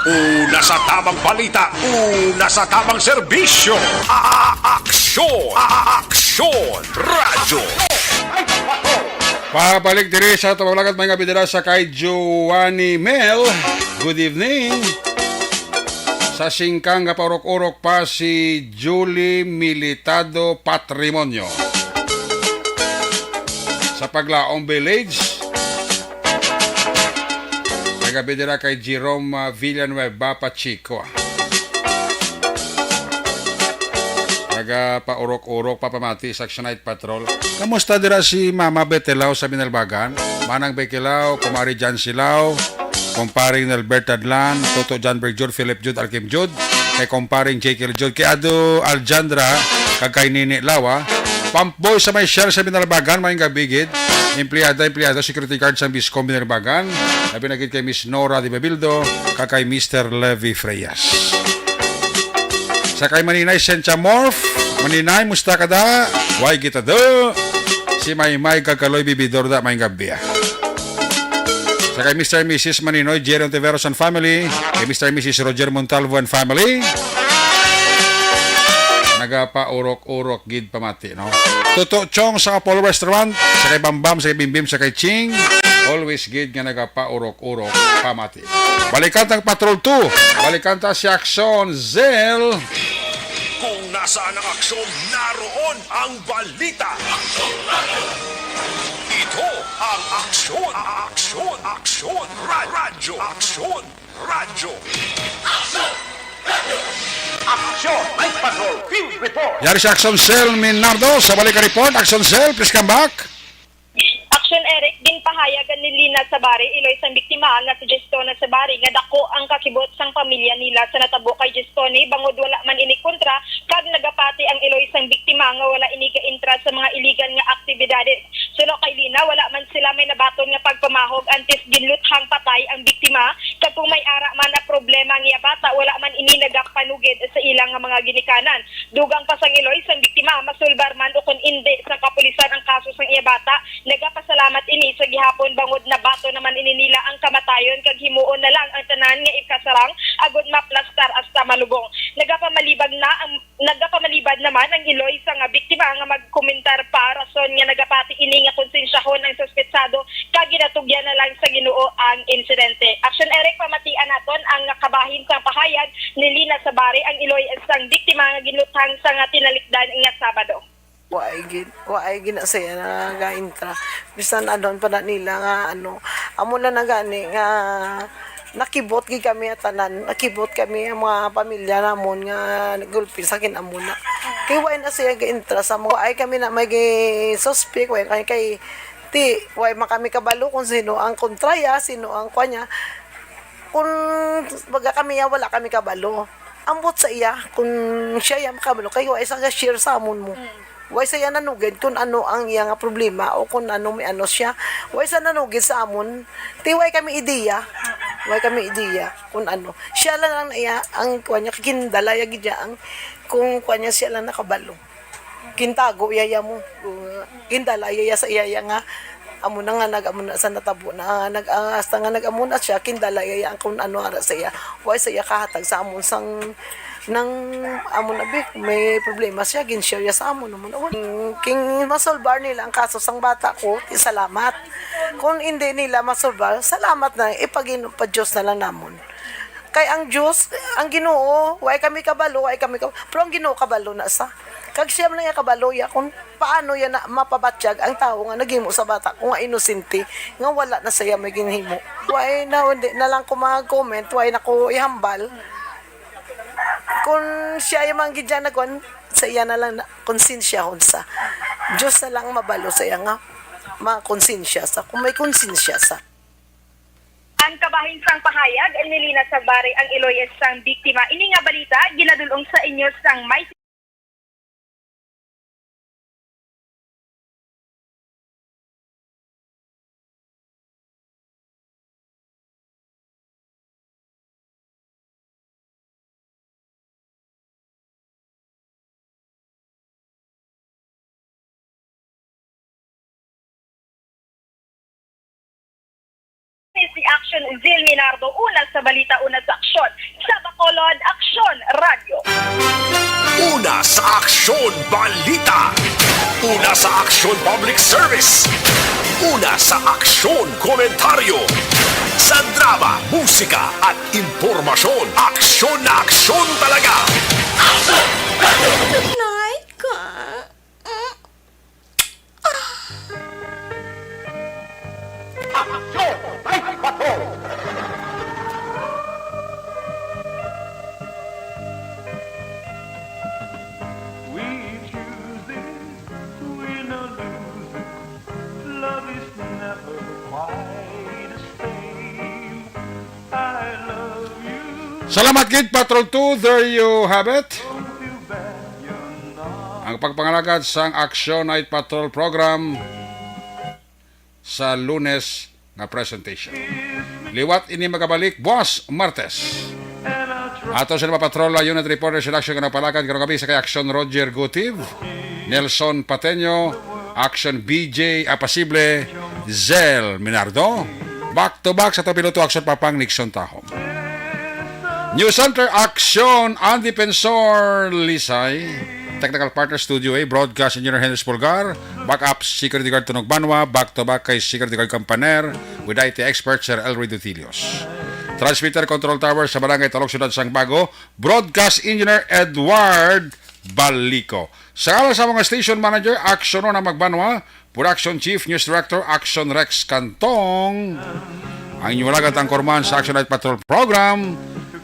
Una sa tamang balita, una sa tamang serbisyo. Aksyon! Aksyon! Radyo! Pabalik diri sa tumulagat mga bidira sa kay Joanny Mel. Good evening. Sa singkang nga paurok-urok pa si Julie Militado Patrimonio. Sa Paglaong Village, nagabidira kay Jerome Villanueva Pachico. Nagapaurok-urok papamati sa Action Night Patrol. Kamusta dira si Mama Betelaw sa Binalbagan? Manang Bekilaw, Kumari Jan Silaw, Kumparing Albert Adlan, Toto John Bergjud, Philip Jud, Alkim Jud, kay Kumparing Jekyll Jud, kay Ado Aljandra, kay Nini Lawa, Pampboy sa may share sa Binalbagan, may gabigid, empleyado, security guard sa Biscom Binalbagan, na pinagid kay Miss Nora Di Babildo, kay Mr. Levi Freyas. Sa kay Maninay Sencha Morph, Maninay, musta ka da? Why kita do? Si Maymay Kagkaloy Bibidor da, may gabi. Sa kay Mr. and Mrs. Maninoy, Jerry Ontiveros and family, kay Mr. and Mrs. Roger Montalvo and family, nagapa-urok-urok gid pamati, no? Tuto Chong sa Apollo Restaurant, sa kay Bambam, sa kay Bimbim, sa kay Ching, always gid nga nagapa-urok-urok pamati. Balikan tang Patrol 2, balikan ta si Aksyon Zel. Kung nasaan ang aksyon, naroon ang balita. Ito ang aksyon, aksyon, aksyon, radyo, aksyon, radyo. Aksyon, Night Patrol, Field Report. Yari si Aksyon Zel Minardo sa balikan report. Aksyon Zel, please come back. Action Eric, ginpahayagan ni Lina Sabari, iloy sang biktima nga si Gestona Sabari, nga dako ang kakibot sang pamilya nila sa natabo kay Gestoni, bangod wala man ini kontra, kag nagapati ang iloy sang biktima nga wala ini ka-intra sa mga illegal nga aktibidades. Suno kay Lina, wala man sila may nabaton nga pagpamahog antes ginluthang patay ang biktima, kag kung may ara man na problema nga bata, wala man ini nagapanugid sa ilang nga mga ginikanan. Dugang pa sang iloy sang biktima, masulbar man o kung hindi sa kapulisan ang kaso sang iya bata, nagapasalamat ini sa gihapon bangod na bato naman ini nila ang kamatayon kag himuon na lang ang tanan nga ikasarang agud maplastar hasta malubong. Nagapamalibad naman ang iloy sa nga biktima nga magkomentar pa rason nga nagapati ini nga konsensyahon ng suspetsado kag ginatugyan na lang sa Ginoo ang insidente. Action Eric, pamatian naton ang kabahin sa pahayag ni Lina Sabari ang iloy sang biktima nga ginluthang sa nga tinalikdan nga Sabado. Waay gina saya na gaintra bisan adon pa na nila nga amo na gani nga nakibot gi kami tanan, nakibot kami ang mga pamilya namon nga nagulpi sa kin amo na kay way na siya gaintra sa mga ay kami na may suspect way kay way makami kabalo kung sino ang kontraya, sino ang kanya, kung baga kami wala kami kabalo ambot sa iya kung siya yung makabalo kay way sa share sa amon mo. Way saya nanugid kung ano ang iya nga problema o kung ano may siya. Way sa nanugid sa amon, way kami ideya. Way kami ideya kung ano. Siya lang iya ang kanya kikindalaya gidya ang kung kanya siya lang nakabalo. Kintago yaya mo. Kindalaya ya sa iya nga amo na nga nag-amo na sa natabo na nag-asta nga nag-amo na siya kindalaya ang kung ano ara sa iya. Way saya kahatag sa amon sang nang amo na may problema siya gin-share sa amo naman king masolbar nila ang kaso sang bata ko salamat kung hindi nila masolbar salamat na ipagino pa Diyos na lang namon kay ang Diyos ang Ginoo way kami kabalo pero ang Ginoo kabalo na sa kag siya man nga kabalo ya kung paano ya na mapabatsyag ang tao nga naghimo sa bata kung nga inosente nga wala na saya may ginhimo way na hindi na lang ko mag-comment way na ko ihambal kung siya yung mga gidya na kon sa iya na lang na konsensya sa Diyos na lang mabalo sa iya nga makonsensya sa kung may konsensya sa ang kabahin sang pahayag ni Lina Sabari ang iloy sang biktima. Ini nga balita ginadulong sa inyo sang may si Action Zil Minardo, una sa balita, una sa aksyon. Sa Bacolod, Aksyon Radio. Una sa Aksyon Balita. Una sa Aksyon Public Service. Una sa Aksyon Komentaryo. Sa drama, musika at impormasyon. Aksyon na aksyon talaga. Salamat gid Patrol 2, there you have it. Ang pagpangalagad sang Action Night Patrol program sa Lunes na presentation. Liwat ini magabalik buwas Martes. Ato sa mga patrola unit reporter sa Action nga napalakad karong gabi sa kay Action Roger Gutiv, Nelson Pateño, Action BJ Apasible, Zel Minardo, back to back sa piloto Action Papang Nixon Tahom. News Center Action Andy Pensor Lisay, Technical Partner Studio A, Broadcast Engineer Henry Pulgar, Backup Security Guard Tunog Banwa, back to back kay Security Guard Campaner with IT expert Sir Elroy Dutilios. Transmitter Control Tower sa Barangay Talok Ciudad Sangbago, Broadcast Engineer Edward Balico. Sa alas sa mga Station Manager, Action na Magbanwa, Production Chief News Director Action Rex Cantong, ang inyong lagat ang korman sa Action Night Patrol Program.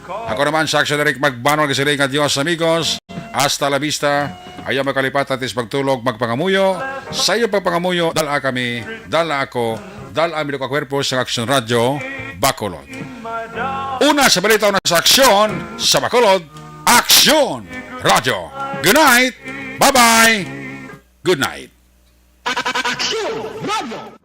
Ako naman sa Action Eric Magbanwa, kasiling at Diyos amigos. Hasta la vista. Ayaw magkalipat at is magtulog, magpangamuyo. Sa iyo pagpangamuyo, dala kami, dala ako, dala aming kakwerpo sa Aksyon Radio, Bacolod. Una sa balita na sa Aksyon, sa Bacolod, Aksyon Radio. Good night, bye-bye, good night. Aksyon Radio!